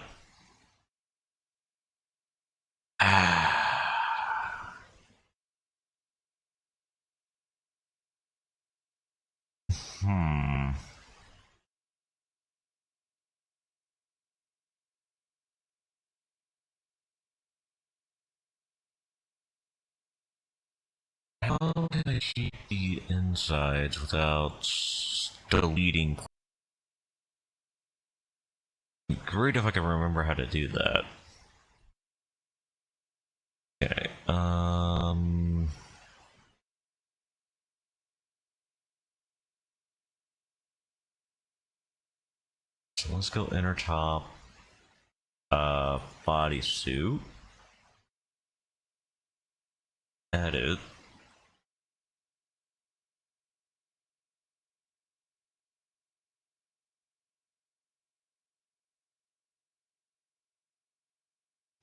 Hmm. How can I keep the insides without deleting? Great if I can remember how to do that. Okay. So let's go inner top. Bodysuit. Edit.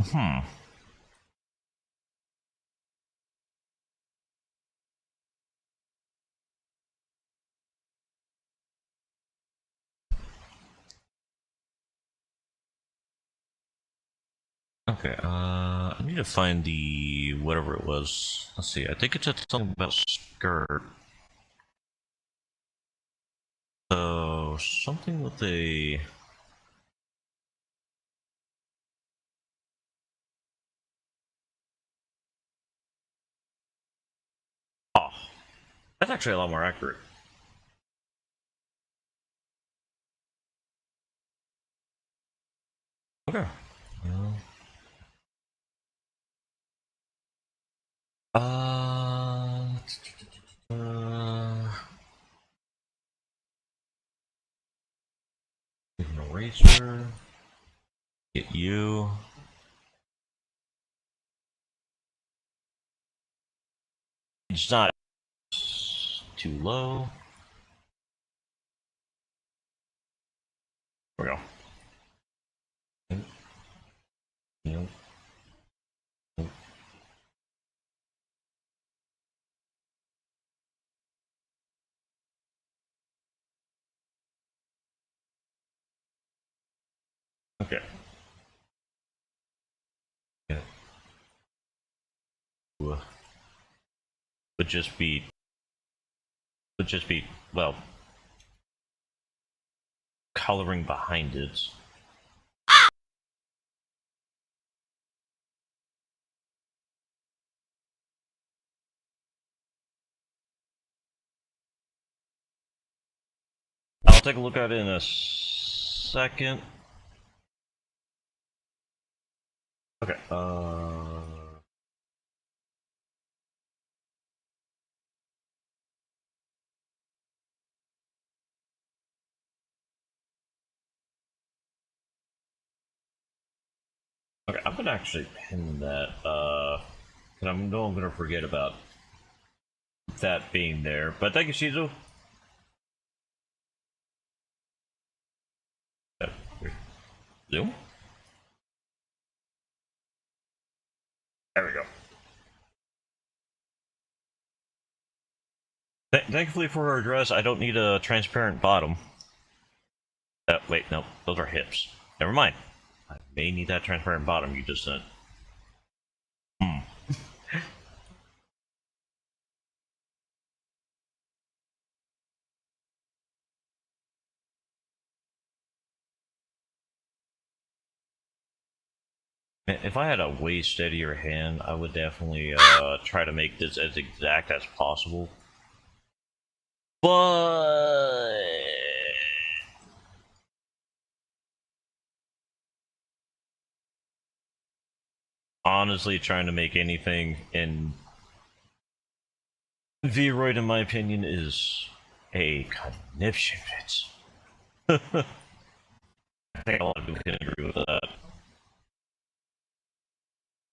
Hmm. Okay, I need to find the whatever it was. Let's see, I think it said something about skirt. So, something with a... Oh, that's actually a lot more accurate. Okay. Uh... An eraser. Get you. It's not too low. There we go. Nope. Nope. Okay. Yeah. would just be well, coloring behind it. I'll take a look at it in a second. Okay, okay, I'm gonna actually pin that, and I know I'm gonna forget about that being there, but thank you, Shizu. Zoom? There we go. Thankfully for her dress, I don't need a transparent bottom. Wait, no, those are hips. Never mind. I may need that transparent bottom you just sent. If I had a way steadier hand, I would definitely try to make this as exact as possible. But honestly, trying to make anything in Vroid, in my opinion, is a conniption fit. I think a lot of people can agree with that.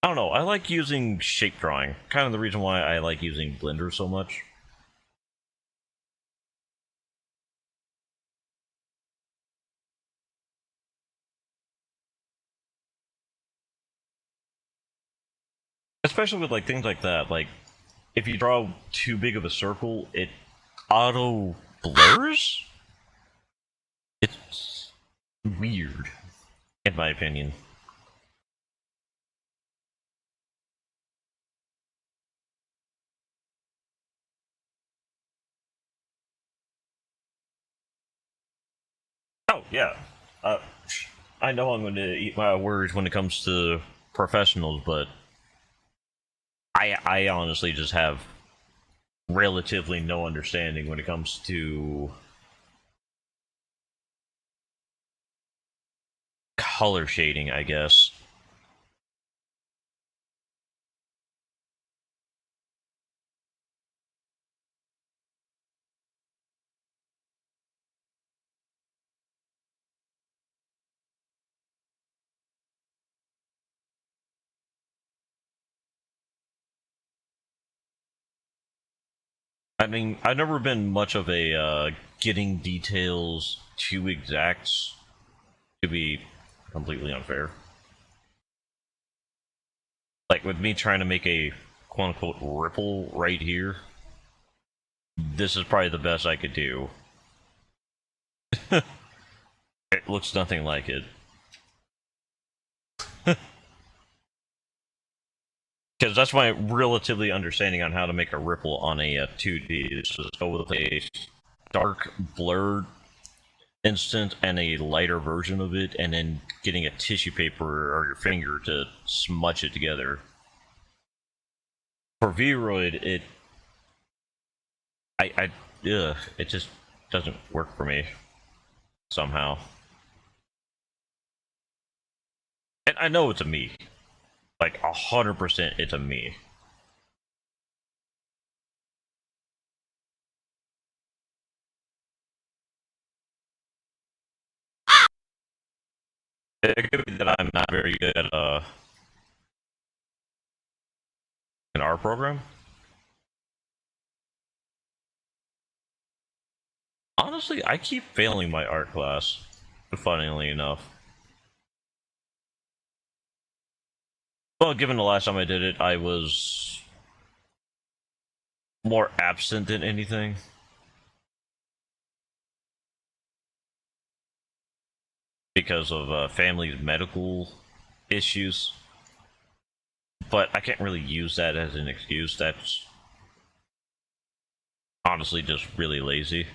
I don't know, I like using shape drawing. Kind of the reason why I like using Blender so much. Especially with like things like that, like if you draw too big of a circle, it auto blurs? It's weird, in my opinion. Oh, yeah. Uh, I know I'm going to eat my words when it comes to professionals, but I honestly just have relatively no understanding when it comes to color shading, I guess. I mean, I've never been much of a getting details too exact, to be completely unfair. Like, with me trying to make a quote-unquote ripple right here, this is probably the best I could do. It looks nothing like it. Because that's my relatively understanding on how to make a ripple on a 2D. Is just go with a dark, blurred instant and a lighter version of it, and then getting a tissue paper or your finger to smudge it together. For Vroid, it just doesn't work for me somehow. And I know it's a me, like 100%, it's a me. It could be that I'm not very good at an art program. Honestly, I keep failing my art class, funnily enough. Well, given the last time I did it, I was more absent than anything. Because of family's medical issues. but I can't really use that as an excuse. That's honestly just really lazy.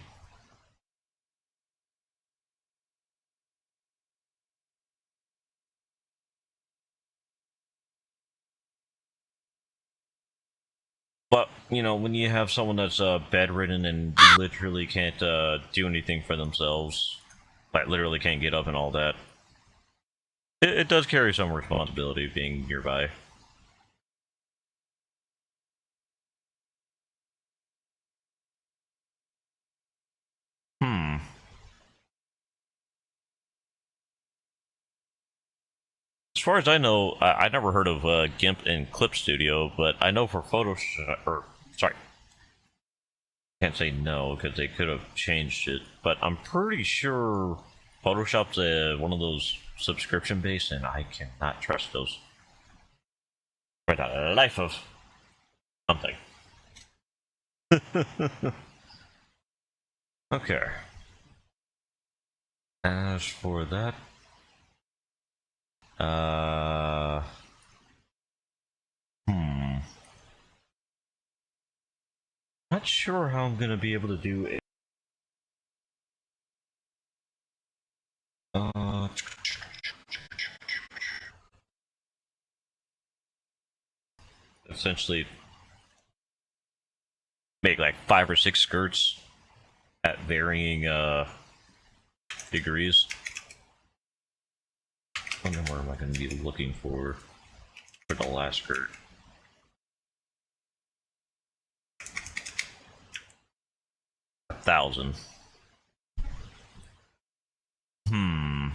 But, you know, when you have someone that's bedridden and literally can't do anything for themselves, like literally can't get up and all that, it does carry some responsibility being nearby. Hmm. As far as I know, I never heard of GIMP and Clip Studio, but I know for Photoshop, or sorry, can't say no because they could have changed it, but I'm pretty sure Photoshop's one of those subscription based, and I cannot trust those for the life of something. Okay. As for that, uh, hmm, not sure how I'm gonna be able to do it. Essentially make like 5 or 6 skirts at varying degrees. I wonder what am I going to be looking for the last skirt. A 1,000. Hmm.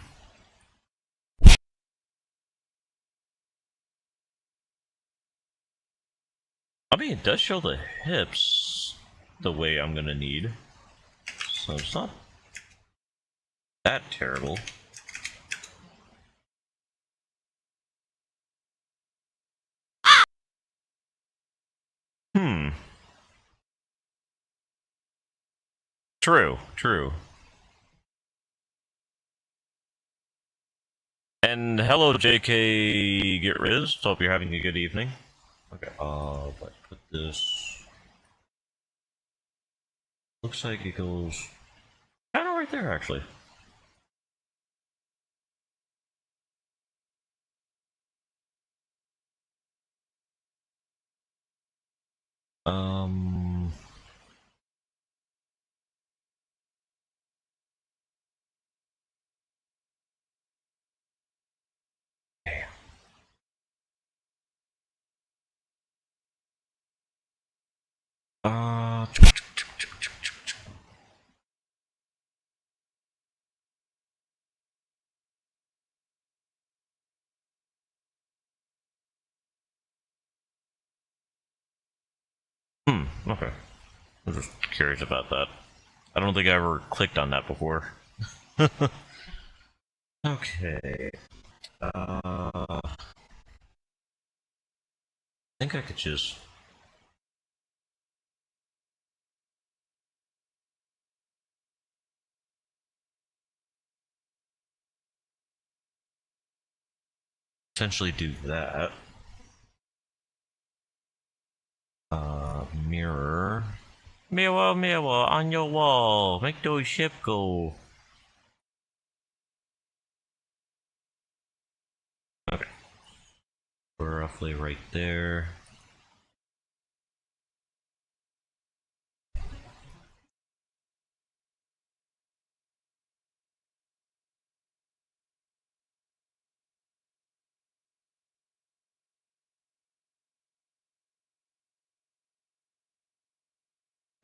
I mean, it does show the hips the way I'm gonna need, so it's not that terrible. Hmm. True, true. And hello, JK Get Riz. Hope you're having a good evening. Okay, let's put this. Looks like it goes kind of right there, actually. Um. Uh. Okay. I'm just curious about that. I don't think I ever clicked on that before. Okay. I think I could just. Essentially do that. Mirror. Mirror, mirror on your wall. Make those ship go. Okay. We're roughly right there.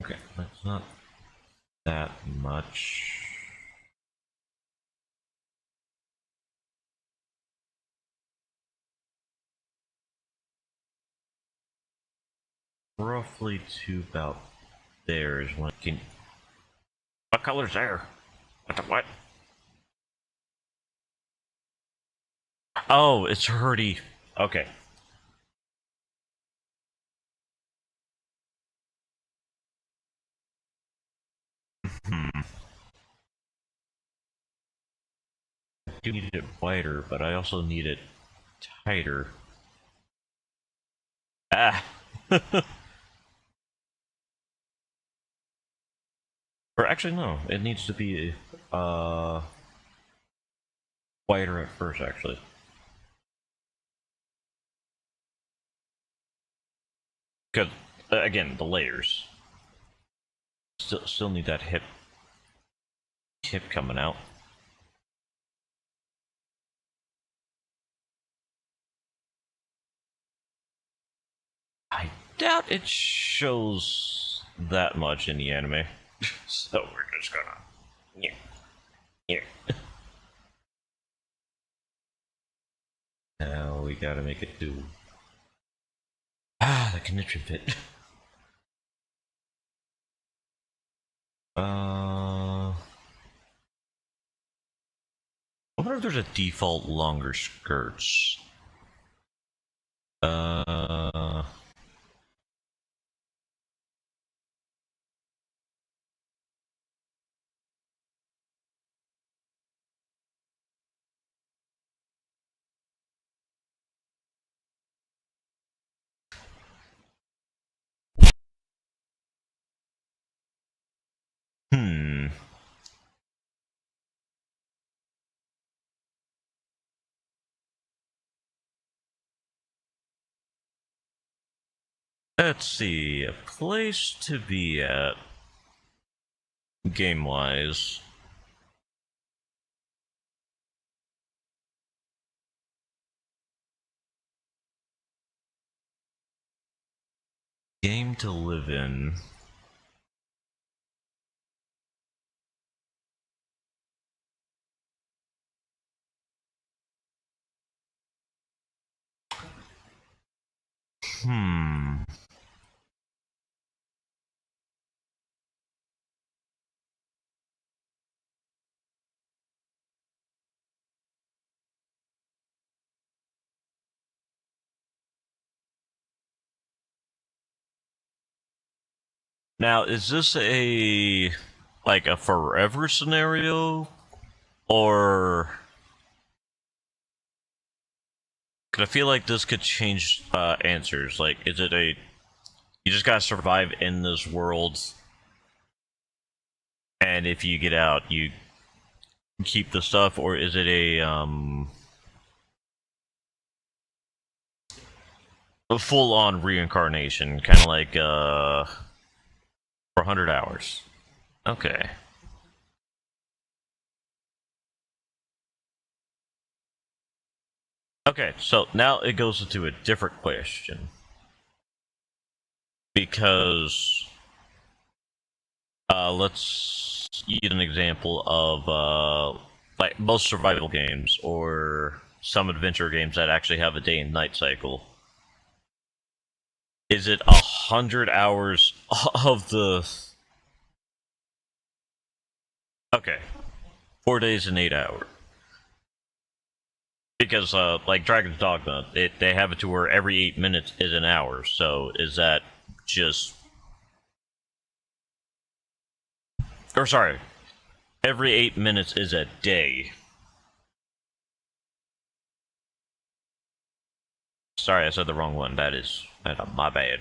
Okay, that's not that much. Roughly to about there is when it can. What color's there? What the what? Oh, it's already. Okay. Hmm. I do need it wider, but I also need it tighter. Ah. Or actually, no. It needs to be quieter at first, actually. Because again, the layers still need that hip coming out. I doubt it shows that much in the anime, so we're just gonna yeah. Now we gotta make it do. The conniption fit. I wonder if there's a default longer skirts. Hmm. Let's see. A place to be at, game-wise. Game to live in. Hmm. Now, is this like a forever scenario? Or... Cause I feel like this could change answers. Like, is it a... You just gotta survive in this world, and if you get out, you keep the stuff, or is it a full-on reincarnation, kind of like for 100 hours? Okay. Okay, so now it goes into a different question. Because let's use an example of like most survival games or some adventure games that actually have a day and night cycle. Is it 100 hours of the... Okay, 4 days and 8 hours. Because like Dragon's Dogma, they have it to where every 8 minutes is an hour. So is that just... Or sorry, every 8 minutes is a day. Sorry, I said the wrong one. That is my bad.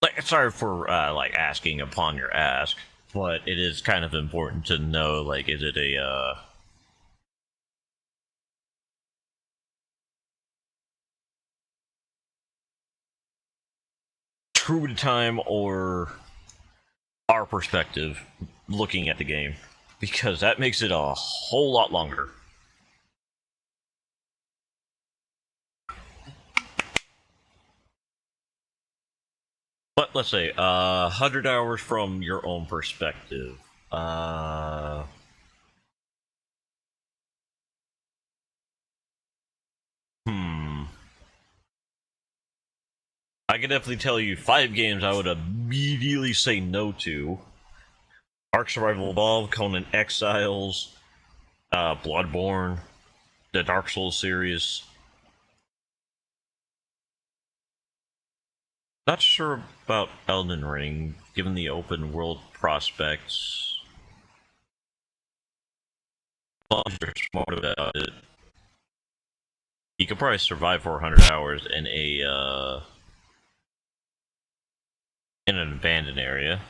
Like, sorry for like asking upon your ask, but it is kind of important to know. Like, is it a true to time or our perspective looking at the game? Because that makes it a whole lot longer. But let's say 100 hours from your own perspective. Hmm. I can definitely tell you 5 games I would immediately say no to. Ark Survival Evolved, Conan Exiles, Bloodborne, the Dark Souls series. Not sure about Elden Ring, given the open world prospects. If you're smart about it, you could probably survive 400 hours in an abandoned area.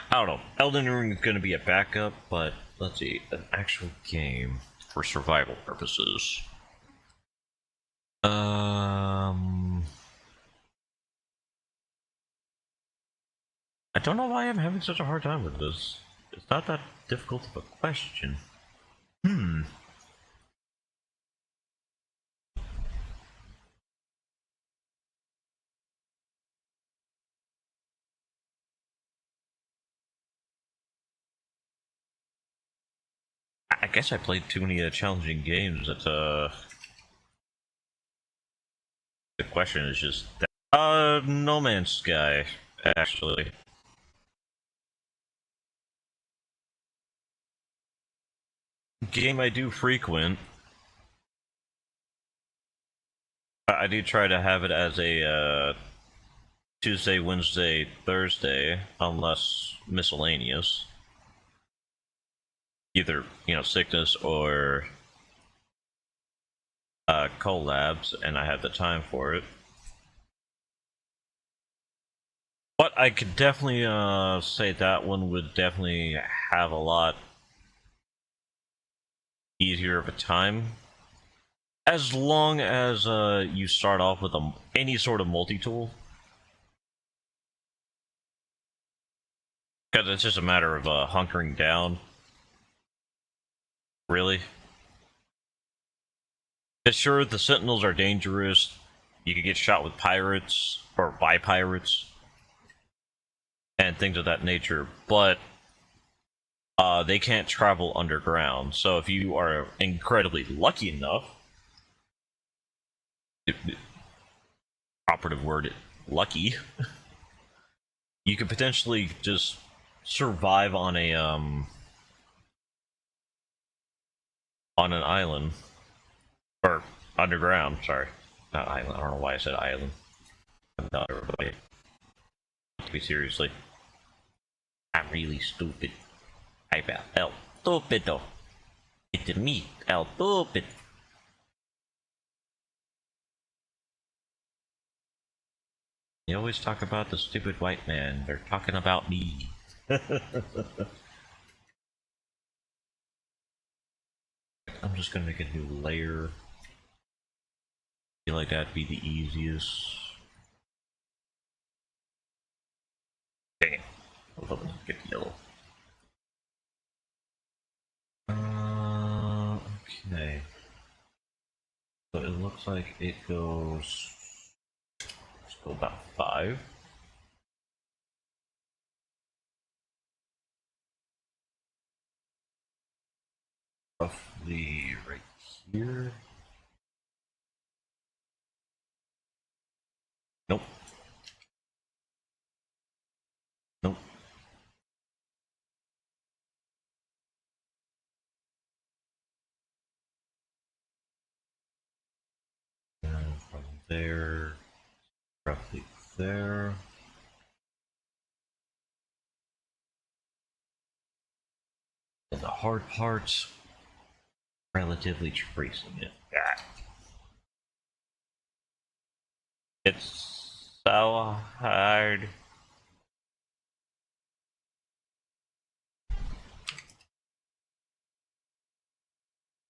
I don't know. Elden Ring is going to be a backup, but let's see, an actual game for survival purposes. I don't know why I'm having such a hard time with this. It's not that difficult of a question. I guess I played too many challenging games. That's the question is just that. No Man's Sky, actually. Game I do frequent. I do try to have it as a Tuesday, Wednesday, Thursday, unless miscellaneous. Either, sickness or collabs, and I have the time for it. But I could definitely say that one would definitely have a lot easier of a time. As long as you start off with any sort of multi-tool. Because it's just a matter of hunkering down. Really. Because sure, the Sentinels are dangerous. You could get shot with pirates, or by pirates. And things of that nature. But they can't travel underground. So if you are incredibly lucky enough, operative word, lucky, you could potentially just survive on an island. Or underground, sorry. Not island, I don't know why I said island. Not everybody. To be seriously. I'm really stupid. I'm el stupido. It's me, el stupid. You always talk about the stupid white man. They're talking about me. I'm just gonna make a new layer. I feel like that'd be the easiest. Dang it. I was hoping to get yellow. Okay. So it looks like it goes. Let's go about 5. Roughly right here. Nope. Nope. And from there, roughly there. And the hard parts, relatively tracing it. Ah. It's so hard.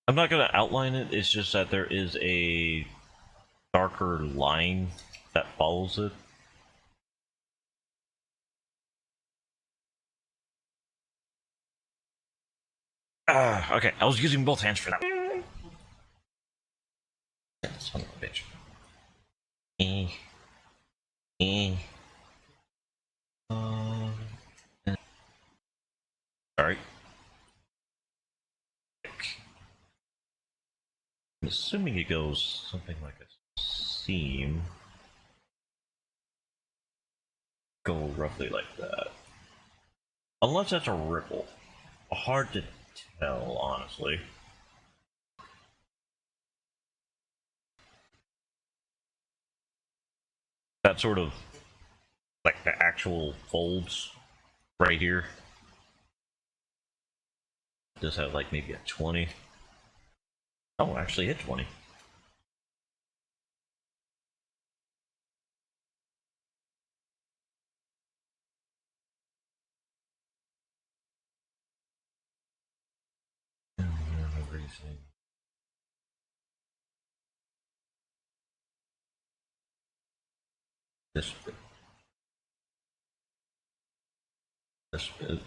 I'm not gonna outline it, it's just that there is a darker line that follows it. Okay, I was using both hands for that. Son of a bitch. Alright. I'm assuming it goes something like a seam. Go roughly like that. Unless that's a ripple. Hard to tell, honestly. That sort of, like the actual folds right here. Does have like maybe a 20. Oh, actually hit 20. Everything. This bit. This bit.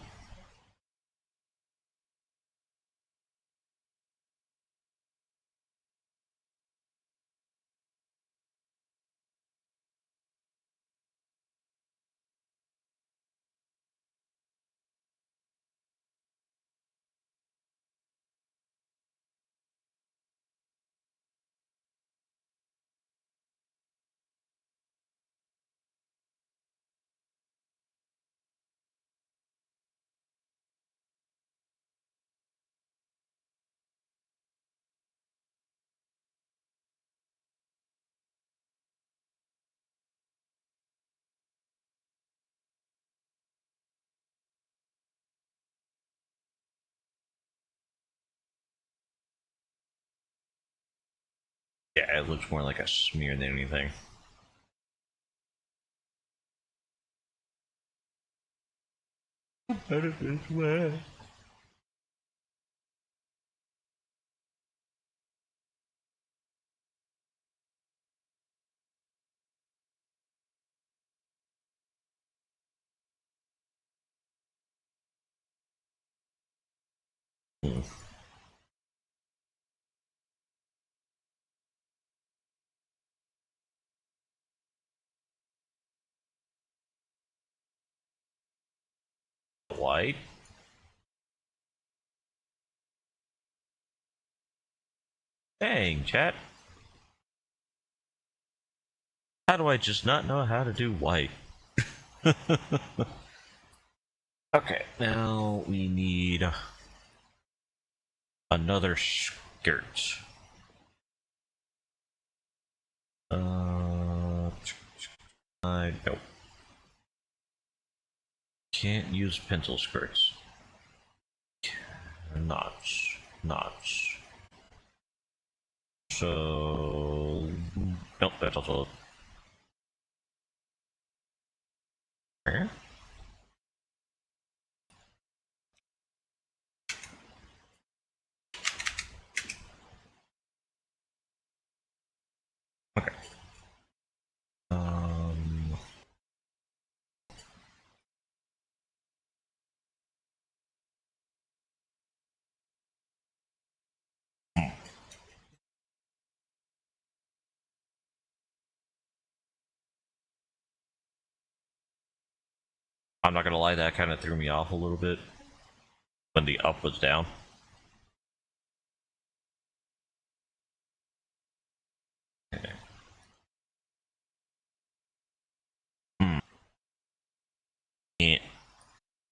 Yeah, it looks more like a smear than anything. Out of this way. White? Dang, chat. How do I just not know how to do white? Okay, now we need another skirt. I don't. Can't use pencil skirts. Knots. Knots. So... Nope, that's also... Okay. Um... I'm not gonna lie, that kind of threw me off a little bit when the up was down. Okay. Yeah.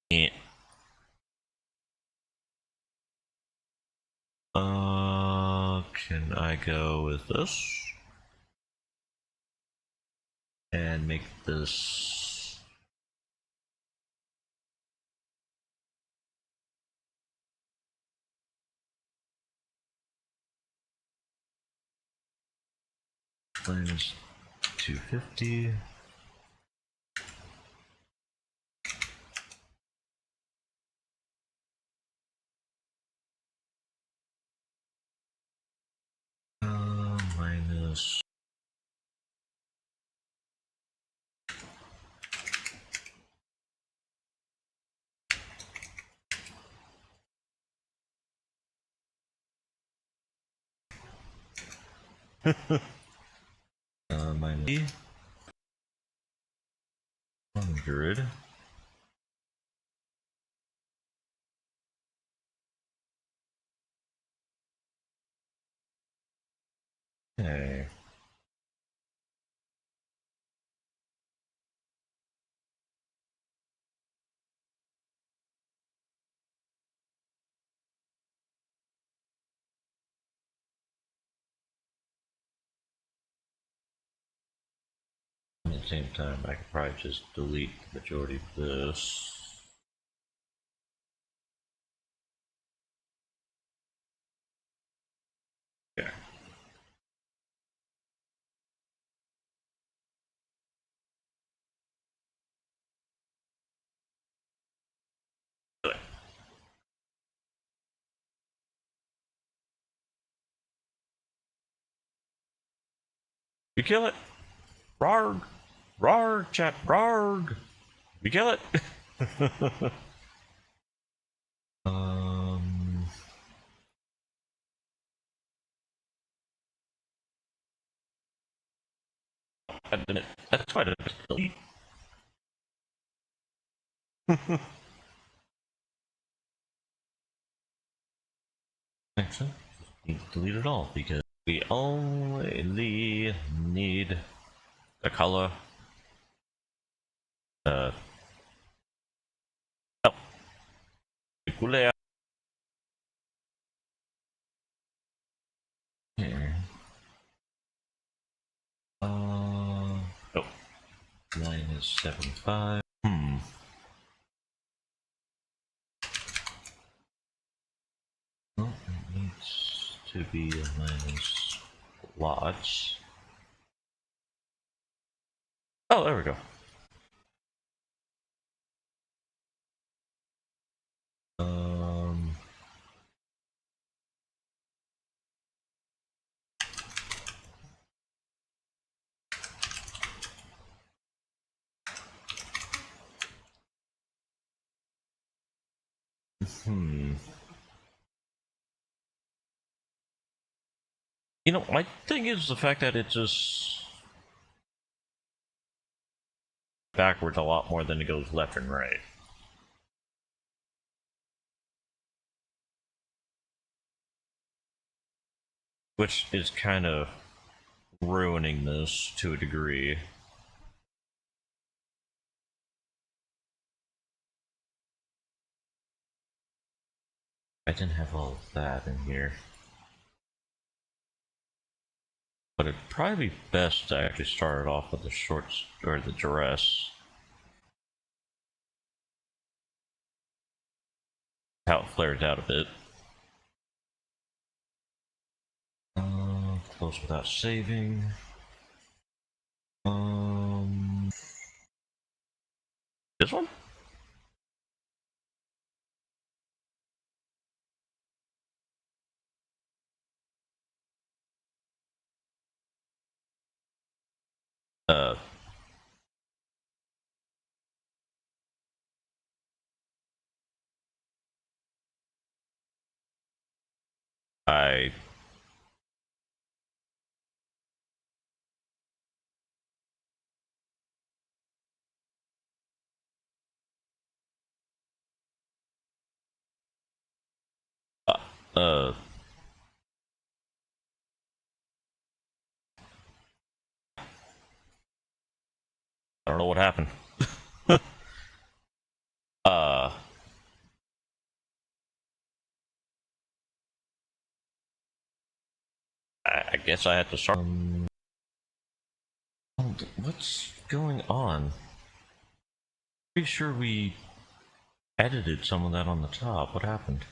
Yeah. Can I go with this? And make this... minus 250. Minus... minus 100. Okay. At the same time, I could probably just delete the majority of this. Yeah. You kill it! Rarg! Rarg, chat, rarg! You kill it! um... That's quite a bit to delete. Actually, need to delete it all because we only need the color. Oh, the couleur. Here. Oh, line is 75. Well, it needs to be a minus lots. Oh, there we go. Um, hmm. You know, my thing is the fact that it just backwards a lot more than it goes left and right. Which is kind of ruining this to a degree. I didn't have all of that in here. But it'd probably be best to actually start it off with the shorts or the dress. How it flares out a bit. Close without saving. This one? Uh, I uh, uh I don't know what happened. uh I guess I had to start. What's going on? Pretty sure we edited some of that on the top. What happened?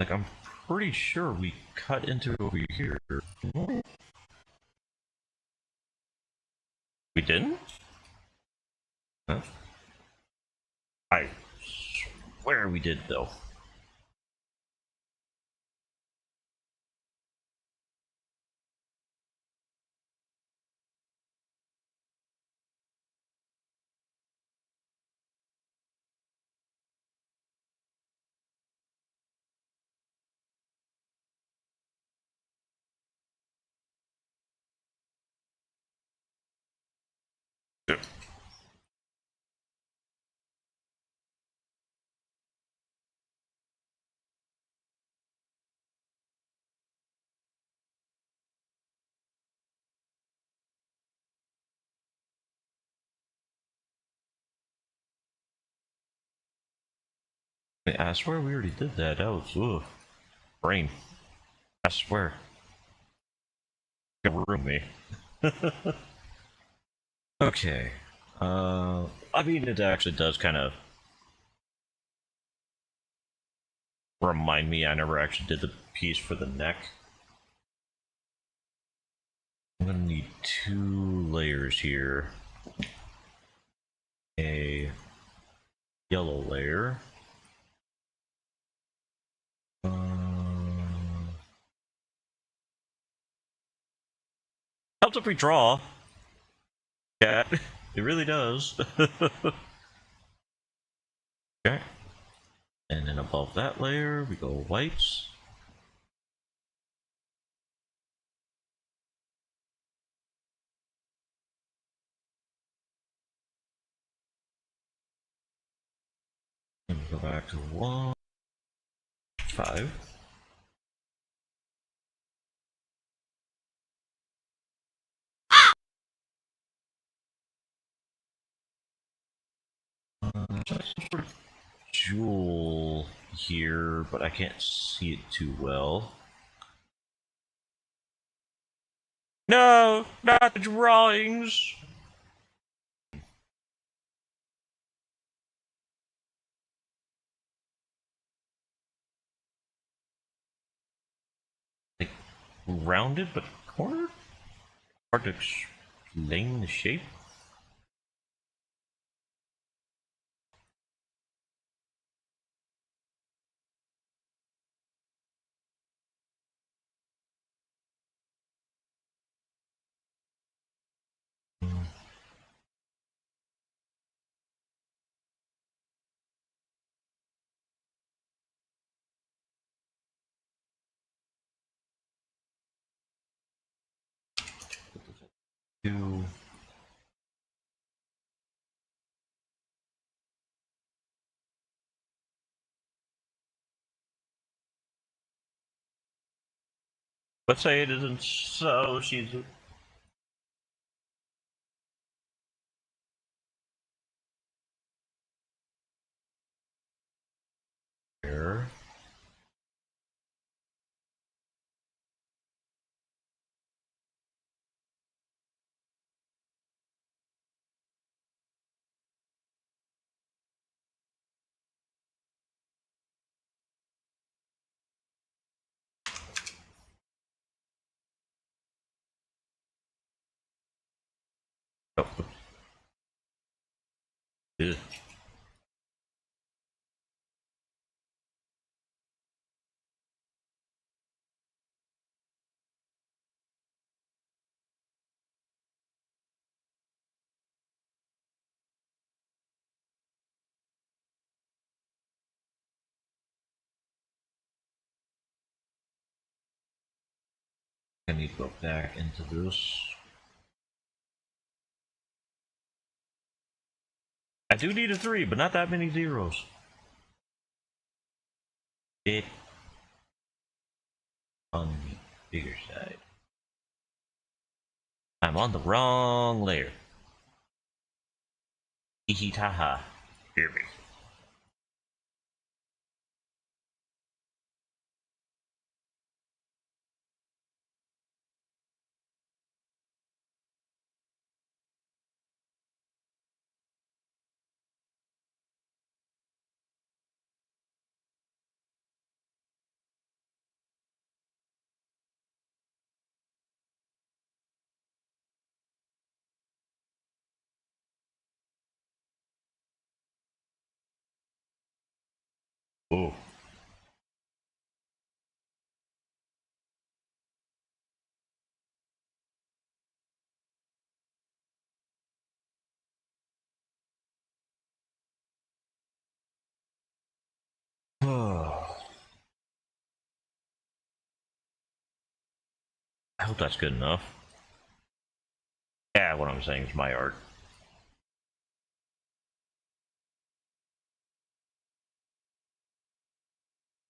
Like, I'm pretty sure we cut into over here. We didn't? Huh? I swear we did, though. I swear we already did that. That was, ugh. Brain. I swear. It ruined me. Okay. I mean, it actually does kind of remind me I never actually did the piece for the neck. I'm gonna need 2 layers here. A yellow layer. Helps if we draw. Yeah, it really does. Okay. And then above that layer, we go whites. And we go back to 1, 5. Some sort of jewel here, but I can't see it too well. No, not the drawings. Like rounded but cornered? Hard to explain the shape. Two. Let's say it isn't so. She's there. Oh. Ugh. I need to go back into this. I do need a 3, but not that many zeros. Bit on the bigger side. I'm on the wrong layer. Ihitaha. Hear me. Oh. I hope that's good enough. Yeah, what I'm saying is my art.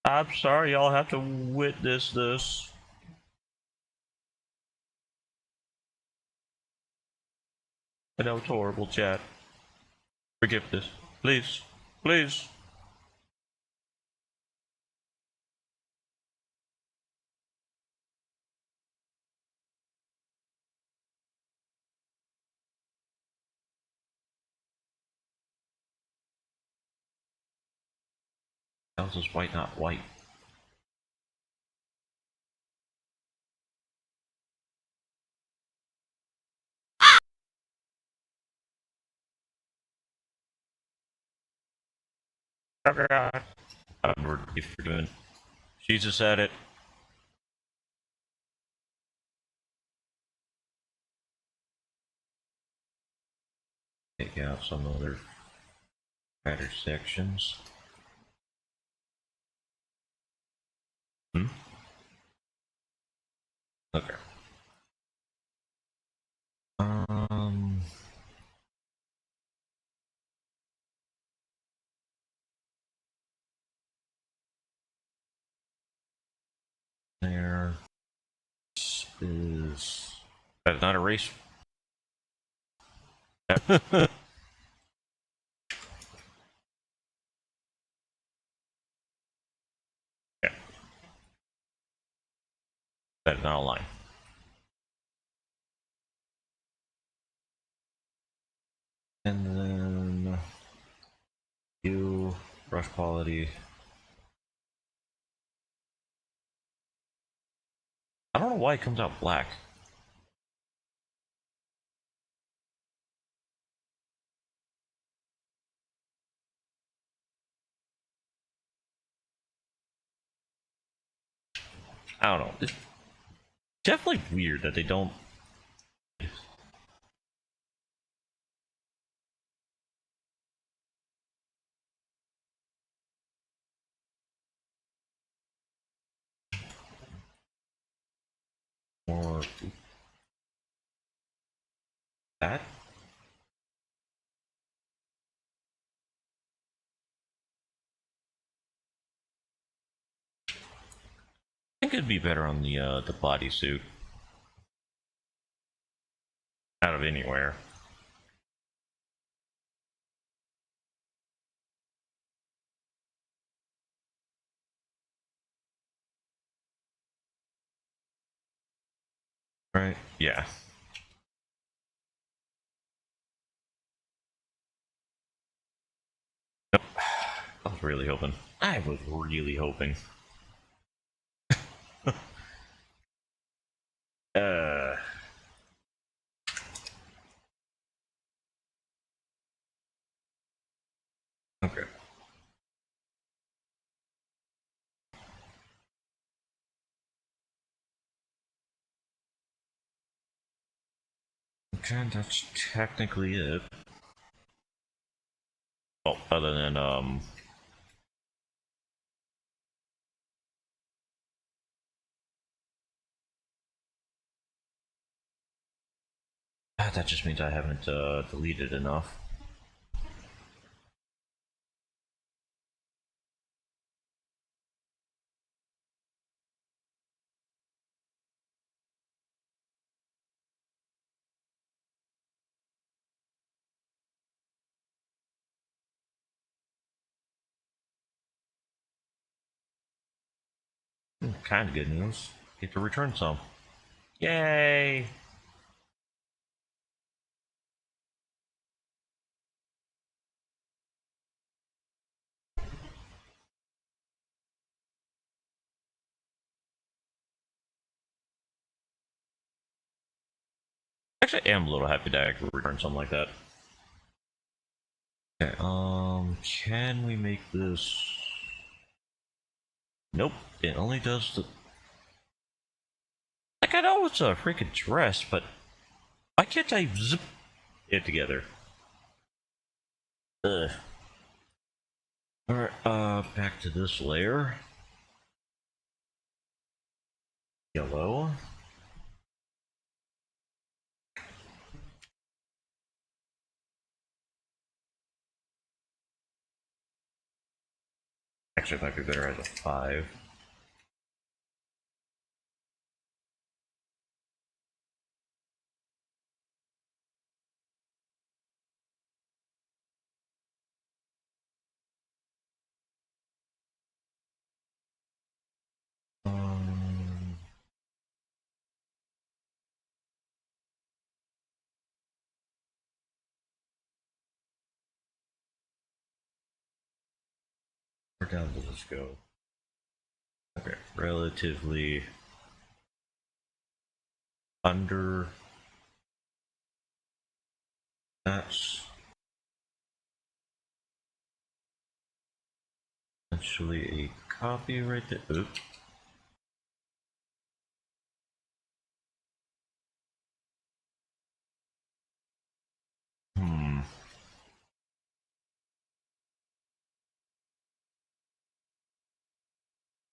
I'm sorry y'all have to witness this. I know it's horrible, chat. Forgive this. Please. Please. How is this white not white? Oh god. We're forgiven. Jesus said it. Take out some other fatter sections. Hmm? Okay. Um... There is... That's not a race. Yeah. That's not a line. And then... brush quality. I don't know why it comes out black. I don't know. It's definitely weird that they don't... More... That? I think it'd be better on the bodysuit. Out of anywhere. Right? Yeah. Nope. I was really hoping. I was really hoping. uh... Okay. Okay, that's technically it. Well, other than, that just means I haven't, deleted enough. Kind of good news. Get to return some. Yay! Actually, I am a little happy that I could return something like that. Okay, can we make this... Nope, it only does the... Like, I know it's a freaking dress, but why can't I zip it together? Ugh. Alright, back to this layer. Yellow. Actually, it might be better as a 5. Um, down does this go? Okay, relatively under. That's actually a copy right there. Oops.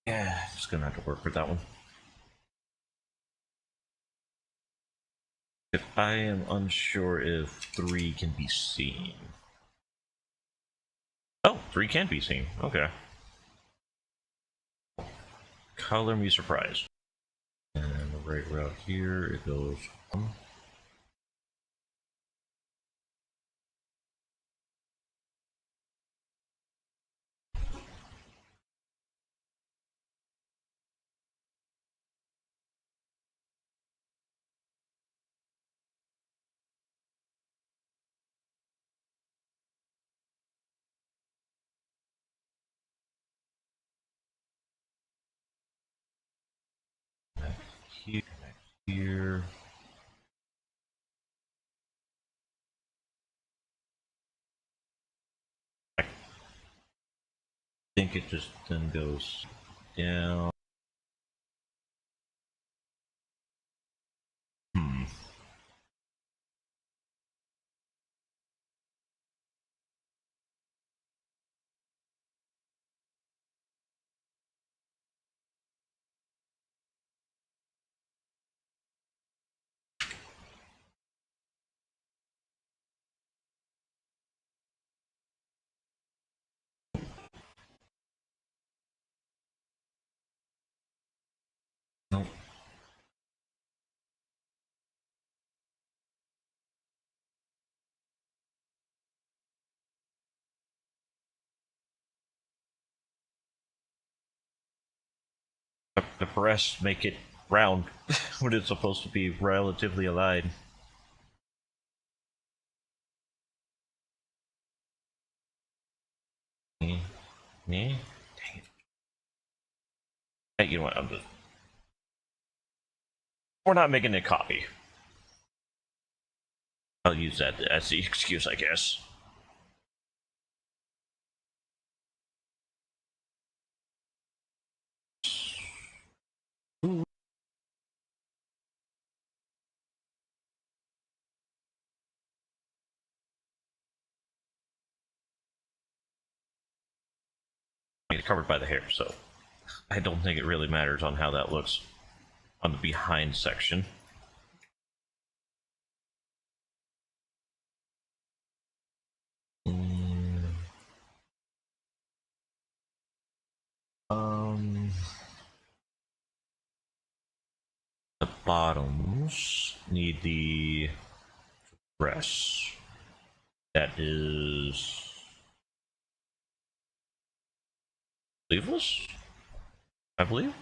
Yeah, just gonna have to work with that one. If I am unsure if 3 can be seen. Oh, 3 can be seen. Okay. Color me surprised. And right around here, it goes. Here, here. I think it just then goes down. Hmm. Nope. The press make it round when it's supposed to be relatively aligned. Dang it. Hey, you know what? I'm just. We're not making a copy. I'll use that as the excuse, I guess. It's covered by the hair, so I don't think it really matters on how that looks on the behind section. The bottoms need the dress. That is sleeveless, I believe.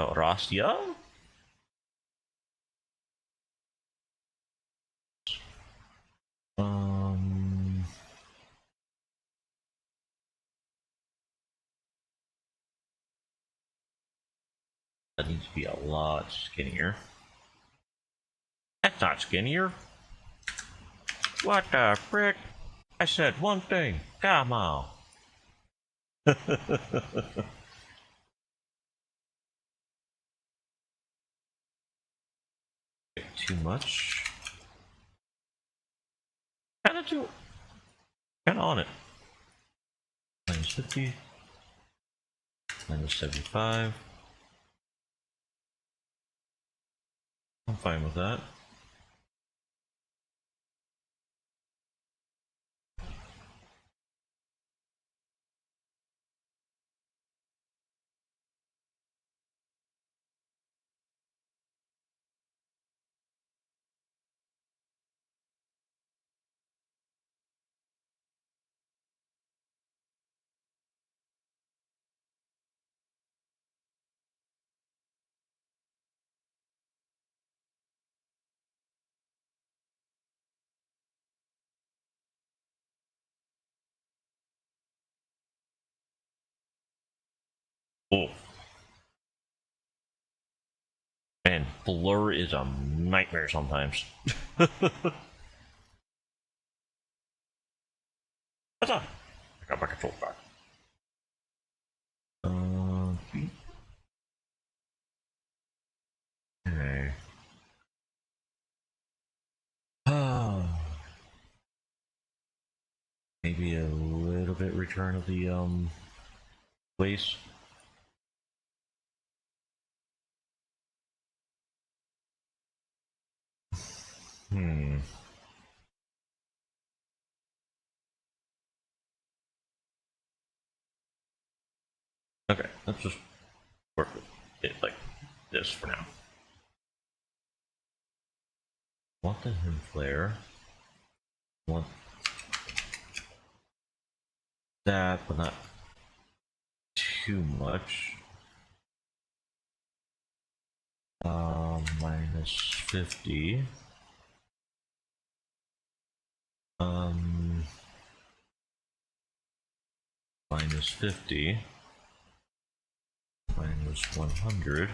Oh, Rastia? Um, that needs to be a lot skinnier. That's not skinnier. What the frick? I said one thing. Come on. Too much. Kinda on it. Minus 50. Minus 75. I'm fine with that. Man, blur is a nightmare sometimes. What's up? I got my control back. Okay. Maybe a little bit return of the place. Okay, let's just work with it like this for now. Want the him flare. Want that, but not too much. Minus 50. Minus 50. Minus 100.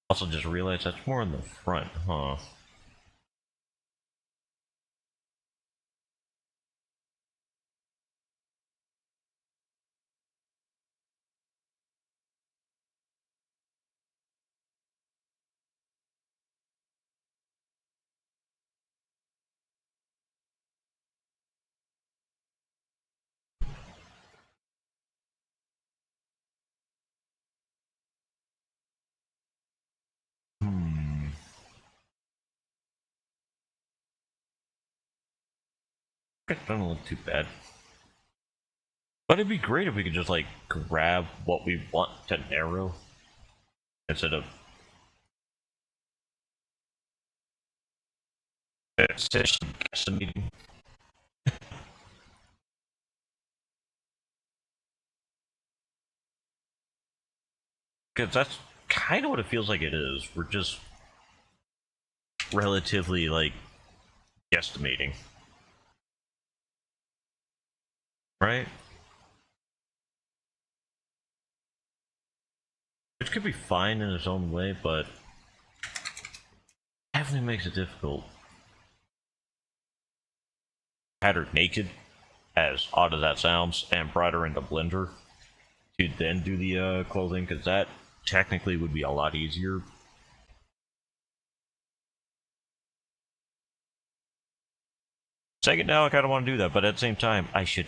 Also just realized that's more in the front, huh? It doesn't look too bad. But it'd be great if we could just like grab what we want to narrow instead of estimating. Because that's kind of what it feels like it is. We're just relatively like guesstimating. Right? Which could be fine in its own way, but definitely makes it difficult. Had her naked, as odd as that sounds, and brought her into Blender to then do the clothing, because that technically would be a lot easier. Second now, I kind of want to do that, but at the same time, I should.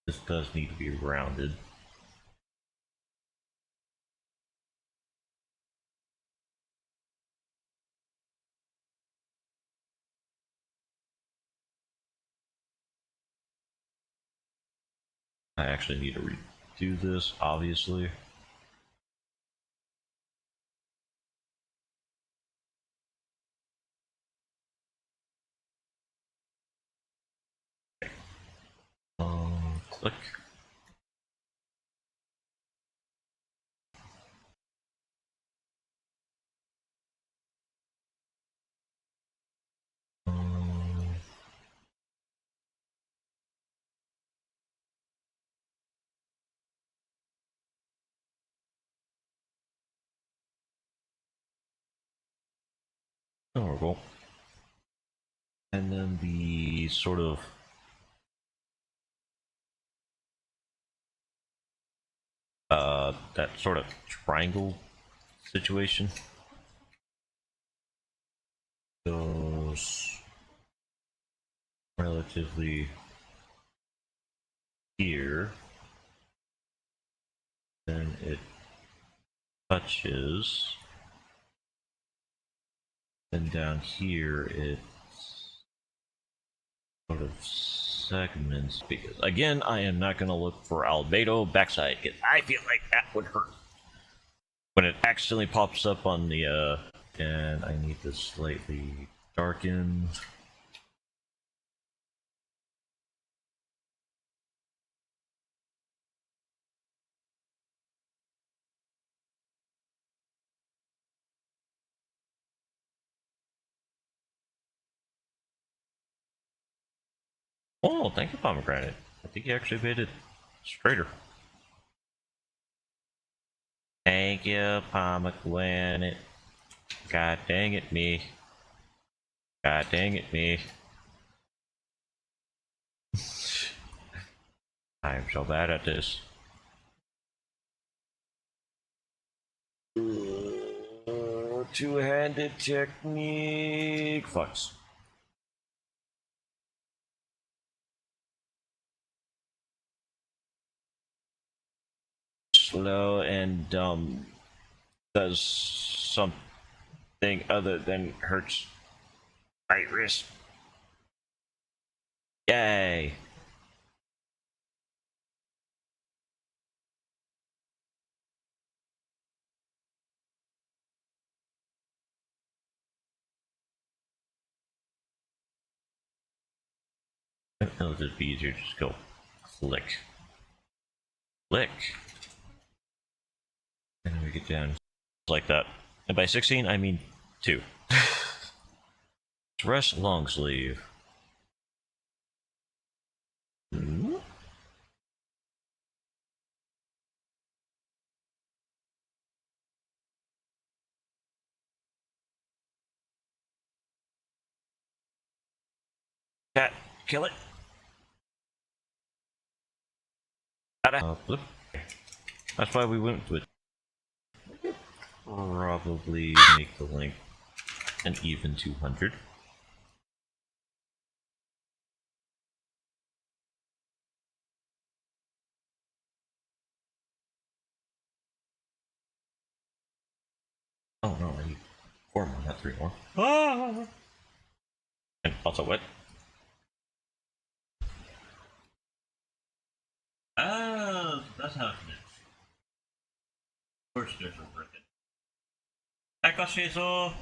This does need to be rounded. I actually need to redo this, obviously. Click. Horrible. And then the sort of that sort of triangle situation goes relatively here, then it touches, then down here it sort of segments, because again I am not going to look for albedo backside because I feel like that would hurt when it accidentally pops up on the and I need this slightly darkened. Oh, thank you, Pomegranate. I think you actually made it straighter. Thank you, Pomegranate. God dang it, me. God dang it, me. I am so bad at this. Two-handed technique. Fucks. Slow and dumb. Does something other than hurts right wrist. Yay. It'll just be easier to just go click. Click. And then we get down like that. And by 16, I mean 2. Dress long sleeve. Hmm? Cat, kill it. That's why we went with. Probably make the length an even 200. Oh no, I need 4 more, not 3 more. Ah! And also what? Oh, that's how it is. Of course there's a ribbon. Akashizo!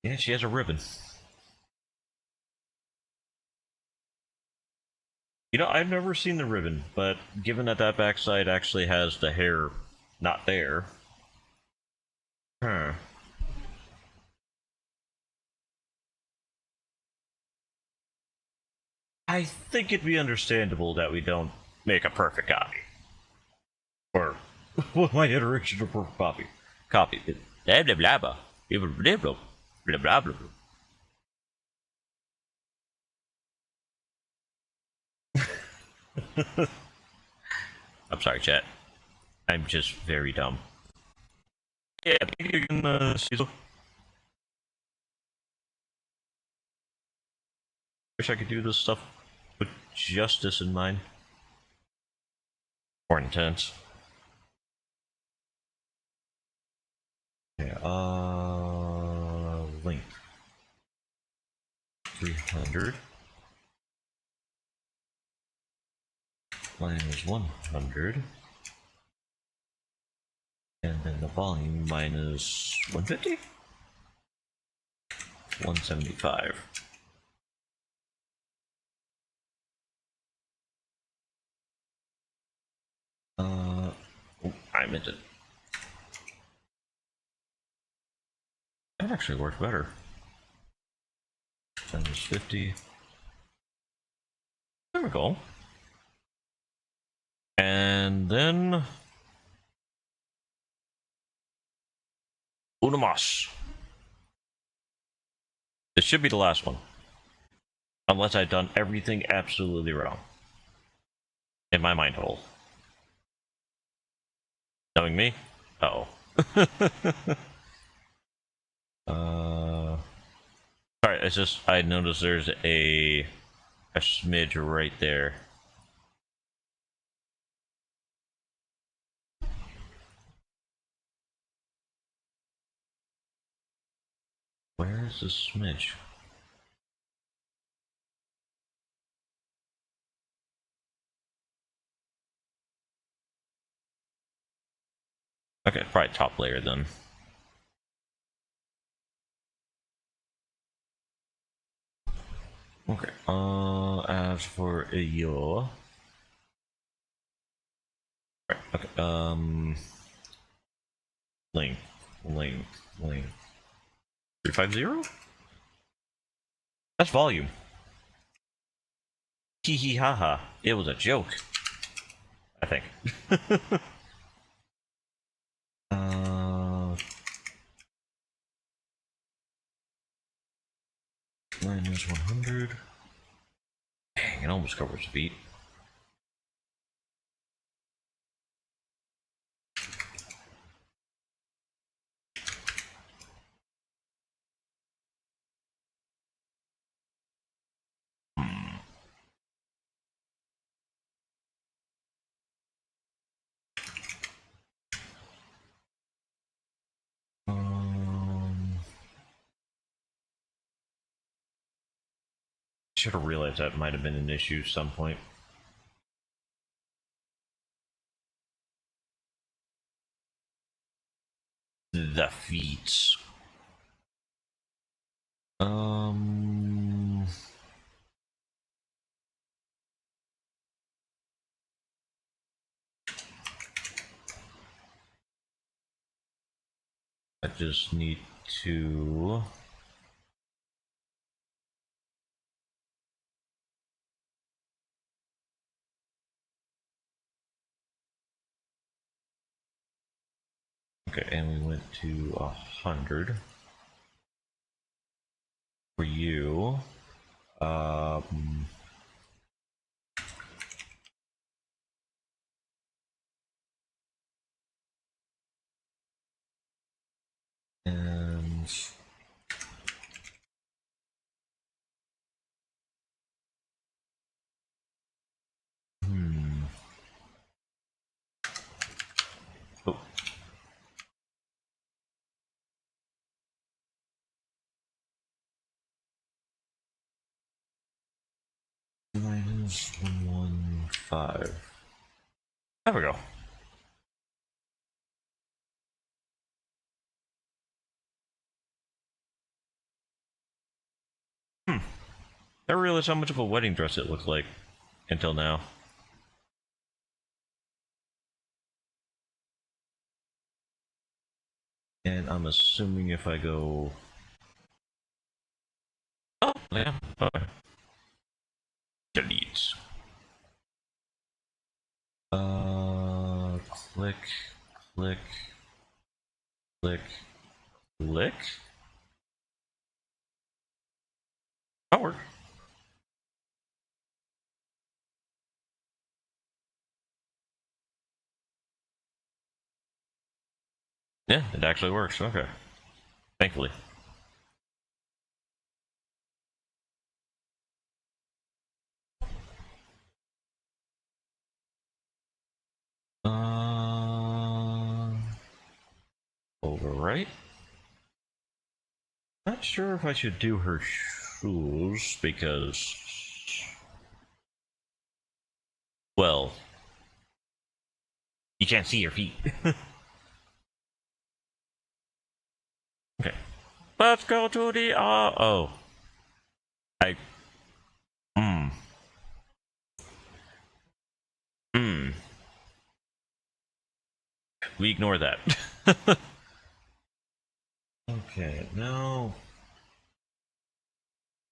Yeah, she has a ribbon. You know, I've never seen the ribbon, but given that that backside actually has the hair not there. Huh. I think it'd be understandable that we don't make a perfect copy. Or my iteration of perfect copy. Copy. Blah blah blah blah. Blah blah blah. Blah blah blah. I'm sorry, chat. I'm just very dumb. Yeah, thank you again, Cecil. Wish I could do this stuff with justice in mind. More intense. Yeah, length. 300. Minus 100. And then the volume minus 150? 175. Oh, I meant it. That actually worked better. Minus 50. There we go. And then Unamas. This should be the last one. Unless I've done everything absolutely wrong. In my mind hole. Knowing me? Uh-oh. Alright, it's just, I noticed there's a smidge right there. Where is the smidge? Okay, probably top layer then. Okay, as for your... Right, okay, Link, link, link. 350? That's volume. Hee hee ha ha. It was a joke. I think. Minus 100. Dang, it almost covers the beat. Should have realized that might have been an issue some point. The feats. I just need to... Okay, and we went to 100 for you. And oh. Minus 115. There we go. I realized how much of a wedding dress it looked like until now. And I'm assuming if I go... Oh, yeah. Okay. Delete. Click, click, click, click. That worked. Yeah, it actually works. Okay. Thankfully. Overwrite. Not sure if I should do her shoes because, well, you can't see your feet. Okay. Let's go to the oh. I we ignore that. Okay, now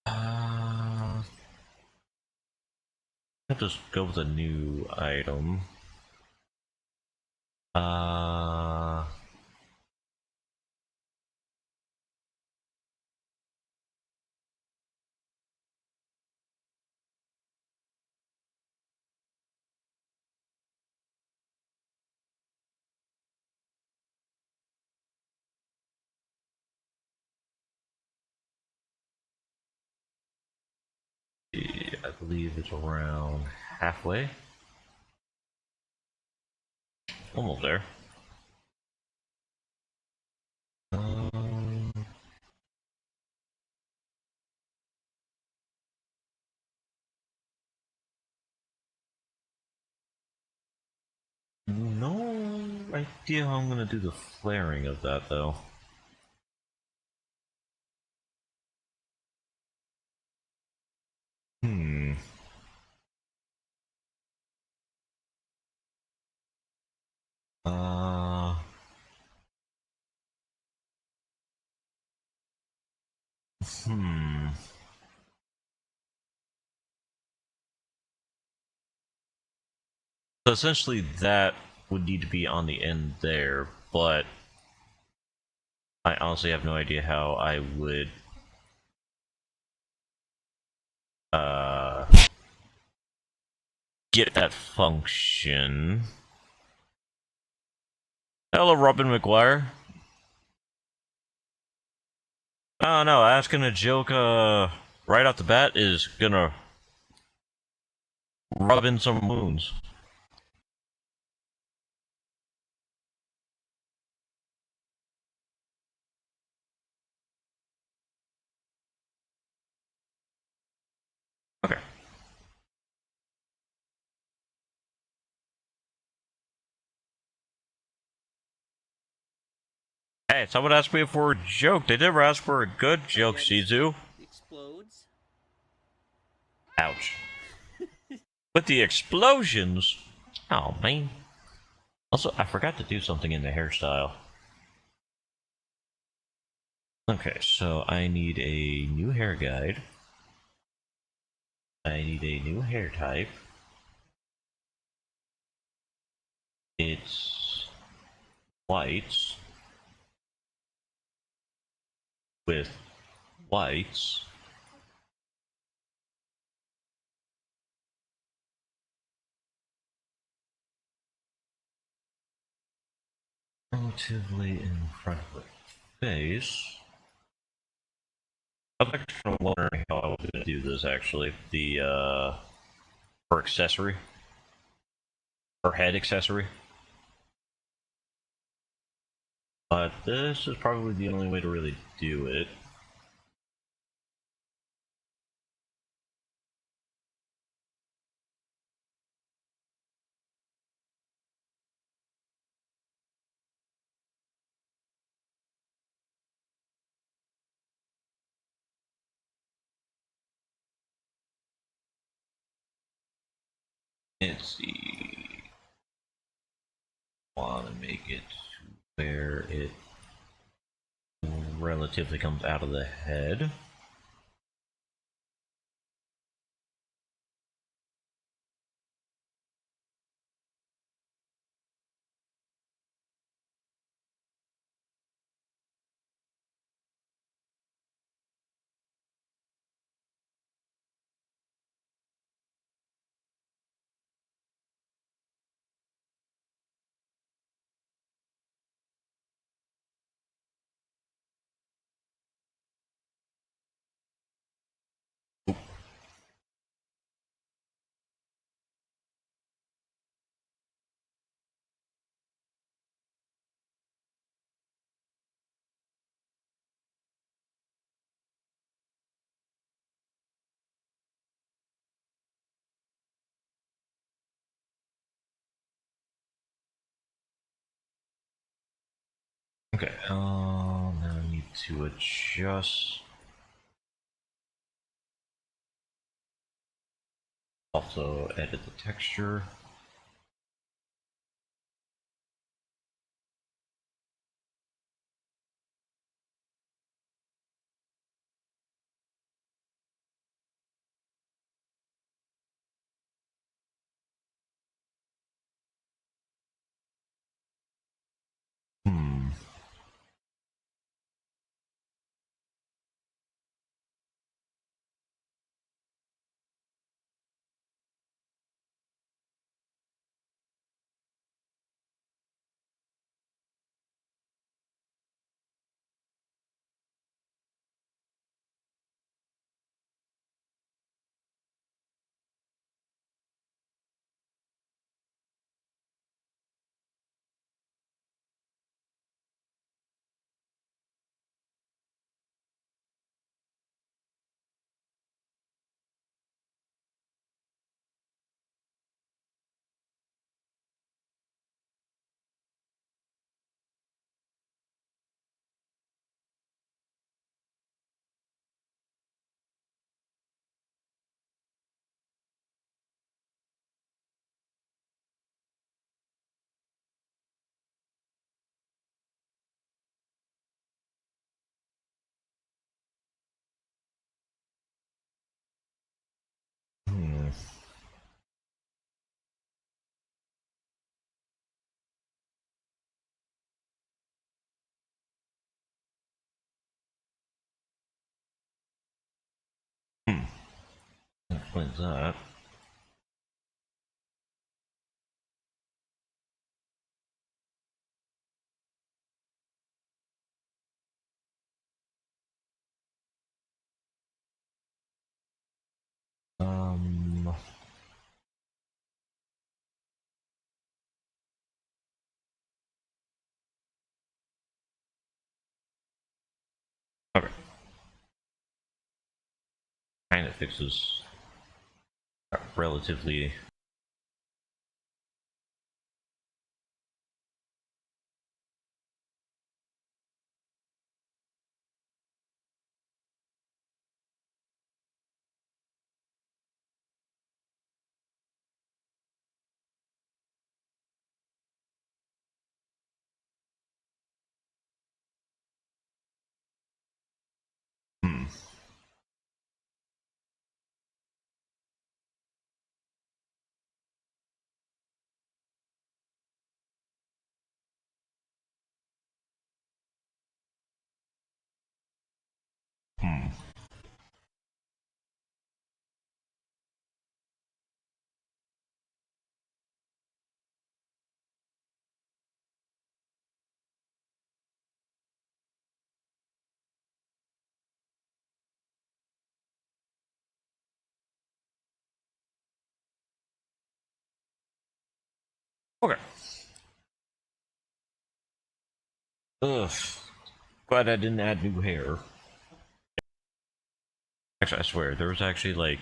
I'll just go with a new item. I believe it's around halfway. Almost there. No idea how I'm gonna do the flaring of that though. So essentially that would need to be on the end there, but I honestly have no idea how I would get that function. Hello, Robin McGuire. Oh no, asking a joke right off the bat is gonna rub in some wounds. Okay. Hey, someone asked me for a joke. They never asked for a good joke, Shizu. Explodes. Ouch. With the explosions? Oh, man. Also, I forgot to do something in the hairstyle. Okay, so I need a new hair guide. I need a new hair type. It's whites with whites. Relatively in front of the face. I was actually wondering how I was going to do this actually. For accessory. Or head accessory. But this is probably the only way to really do it. Let's see. Want to make it where it relatively comes out of the head. Okay, now I need to adjust. Also edit the texture. Hmm. explains that. Okay. Kind of fixes relatively. Hmm. Hmm. Okay. Ugh. Glad I didn't add new hair. Actually, I swear, there was actually like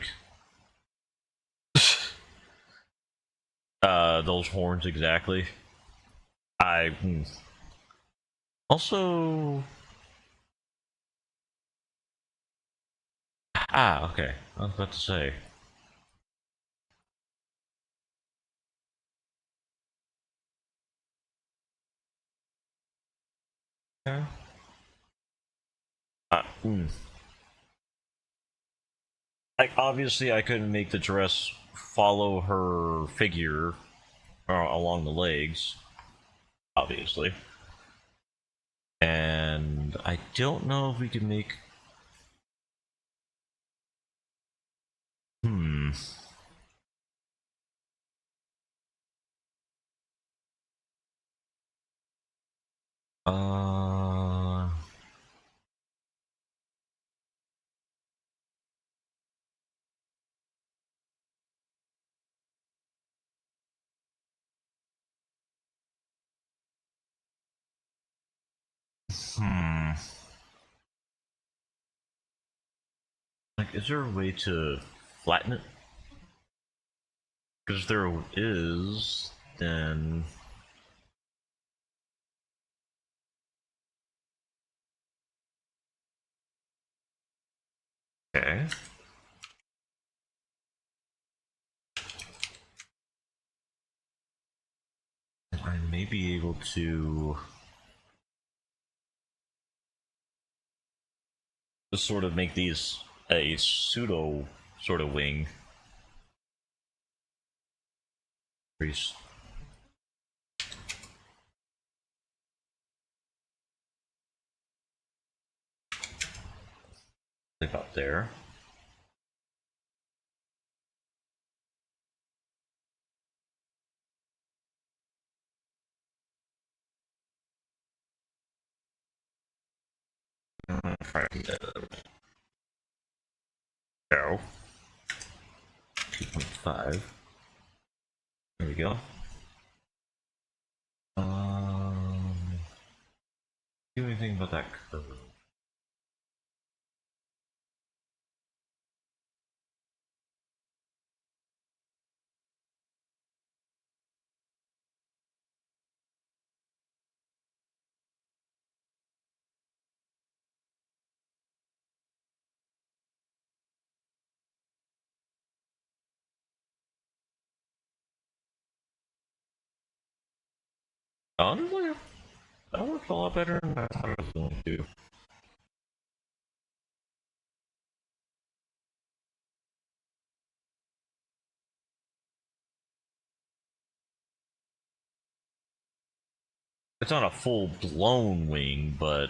those horns exactly. Also, okay. I was about to say. Yeah. Hmm. Like, obviously, I couldn't make the dress follow her figure along the legs, obviously. And I don't know if we can make. Hmm. Uh. Hmm. Like, is there a way to flatten it? Because if there is, then. Okay. I may be able to just sort of make these a pseudo sort of wing. Priest. Like up there. Try to do that. Go. 2.5. There we go. Um, do anything about that curve? Honestly, that works a lot better than I thought it was going to. It's not a full-blown wing, but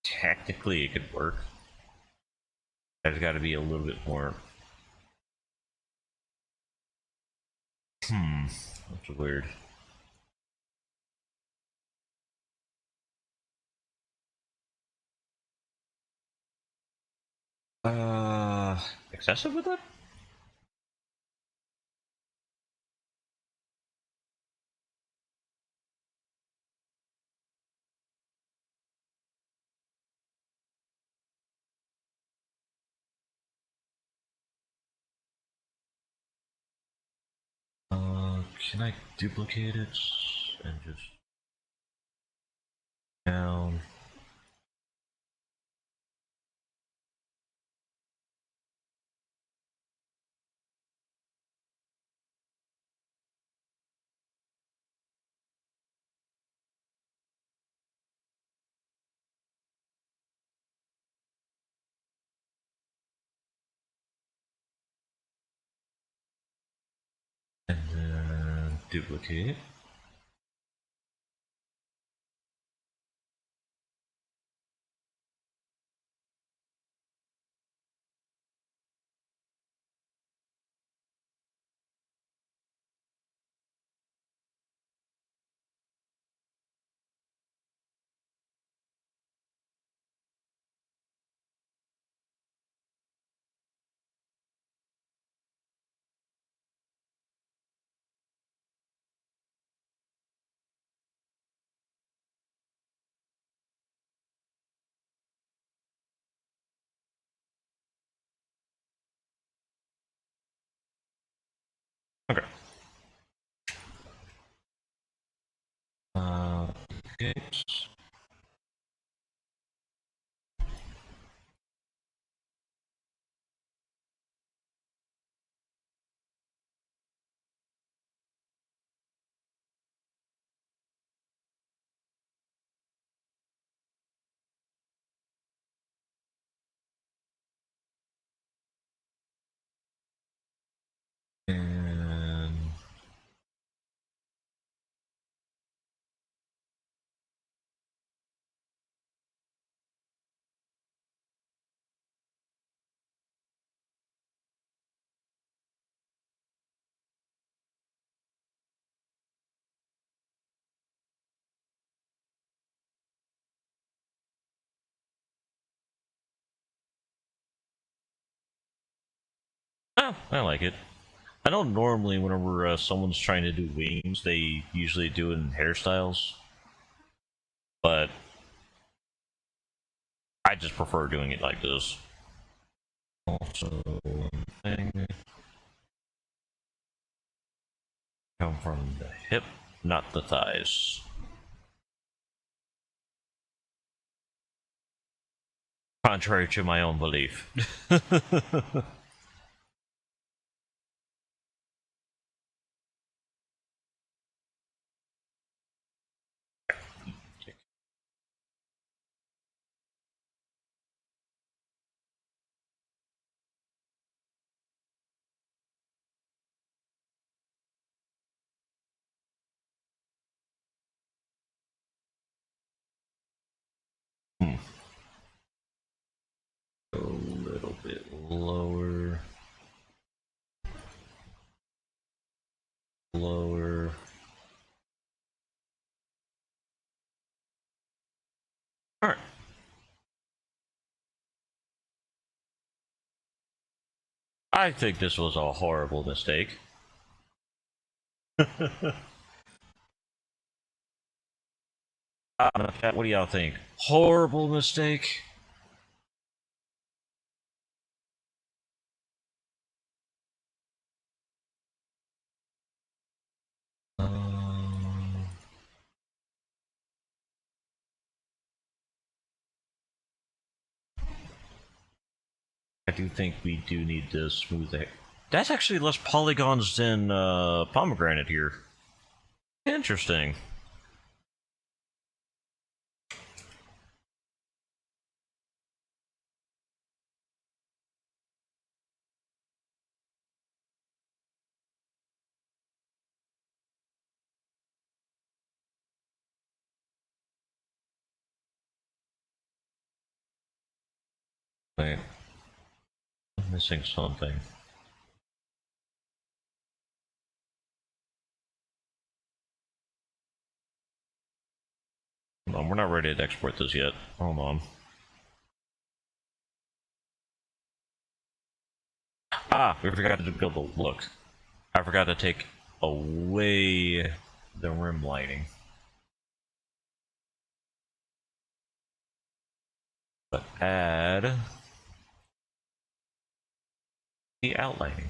technically it could work. There's got to be a little bit more. That's weird. Excessive with that? Can I duplicate it and just down? And then duplicate. Okay. Okay. And oh, I like it. I know normally whenever someone's trying to do wings, they usually do it in hairstyles, but I just prefer doing it like this. Also, one thing, come from the hip, not the thighs. Contrary to my own belief. Hmm. A little bit lower. Lower. Alright. I think this was a horrible mistake. What do y'all think? Horrible mistake? Um, I do think we do need to smooth it. That's actually less polygons than pomegranate here. Interesting. Wait. missing something. Hold on, we're not ready to export this yet. Hold on. Ah, we forgot to build the look. I forgot to take away the rim lighting. But add the outlining.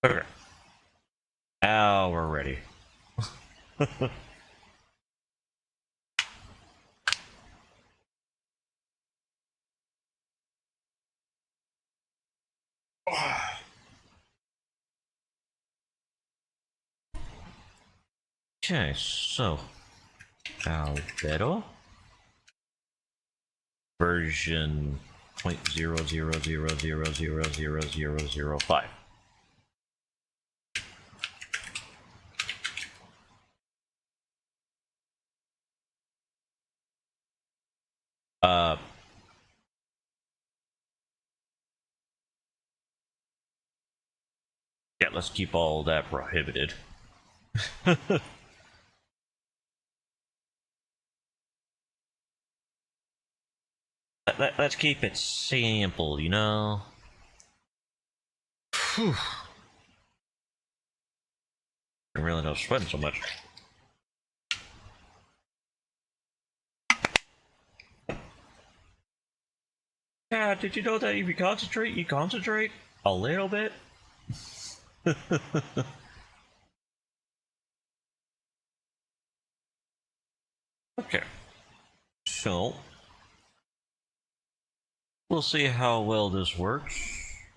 Okay. Now we're ready. Okay, so Albedo version 0.000000005. Yeah, let's keep all that prohibited. Let's keep it simple, you know? Whew. I really don't sweat so much. Yeah, did you know that if you concentrate a little bit? Okay. So, we'll see how well this works.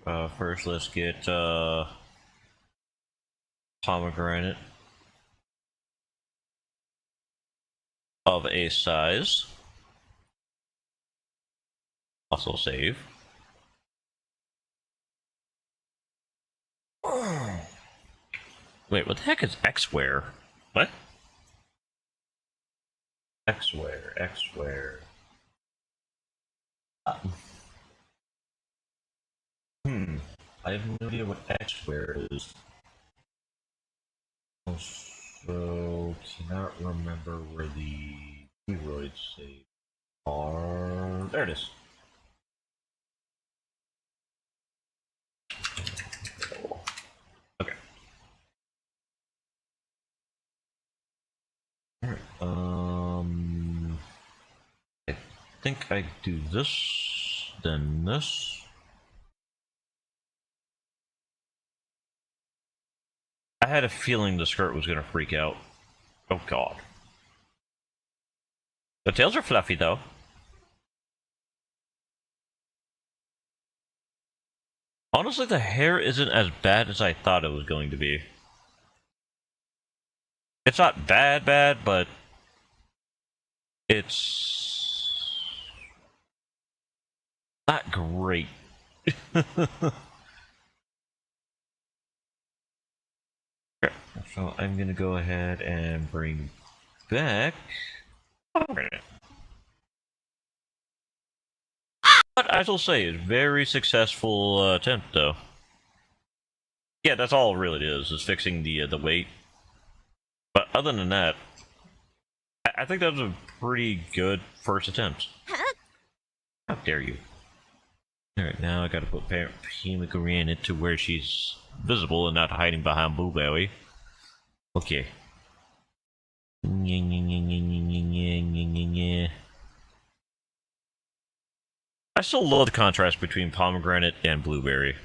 First, let's get pomegranate of a size. Also save. Wait, what the heck is Xware? What? Xware. I have no idea what Xware is. Also, cannot remember where the Droids save are. There it is. Okay. Alright, I think I do this, then this. I had a feeling the skirt was gonna freak out. Oh god. The tails are fluffy though. Honestly, the hair isn't as bad as I thought it was going to be. It's not bad, but it's not great. Okay, so I'm gonna go ahead and bring back. But I will say, it's very successful attempt, though. Yeah, that's all it really is fixing the weight. But other than that, I think that was a pretty good first attempt. How dare you? Alright, now I gotta put pomegranate to where she's visible and not hiding behind Blueberry. Okay. I still love the contrast between pomegranate and blueberry.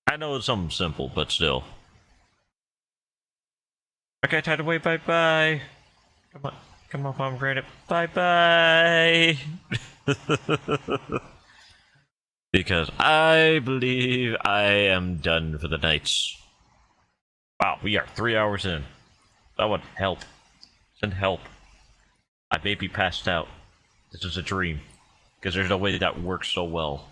I know it's something simple, but still. Okay, time to wait, bye-bye. Come on, pomegranate. Bye-bye. Because I believe I am done for the night. Wow, we are 3 hours in. Someone help. Send help. I may be passed out. This is a dream. because there's no way that works so well.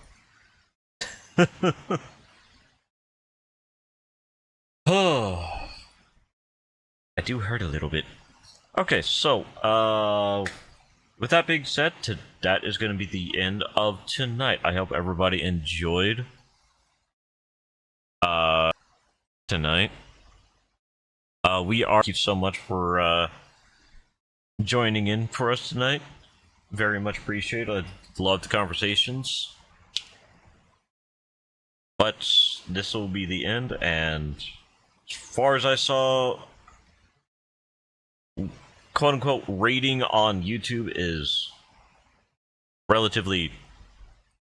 Oh, I do hurt a little bit. Okay, so, with that being said, that is going to be the end of tonight. I hope everybody enjoyed, tonight. Thank you so much for, joining in for us tonight. Very much appreciated. I love the conversations. But this will be the end, and as far as I saw, quote-unquote rating on YouTube is relatively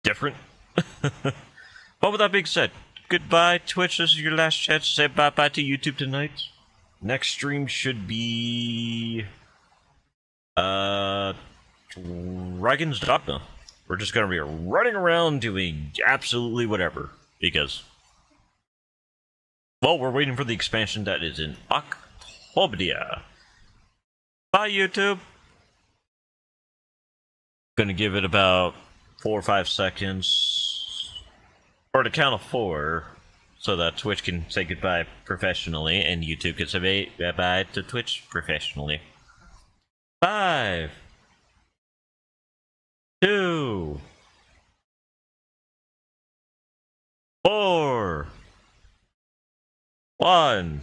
different. But with that being said, goodbye, Twitch. This is your last chance to say bye-bye to YouTube tonight. Next stream should be... Dragon's Dogma. We're just gonna be running around doing absolutely whatever. Because... well, we're waiting for the expansion that is in October. Bye, YouTube! Gonna give it about 4 or 5 seconds. Or to count of 4. So that Twitch can say goodbye professionally, and YouTube can say bye-bye to Twitch professionally. 5, 2, 4, 1.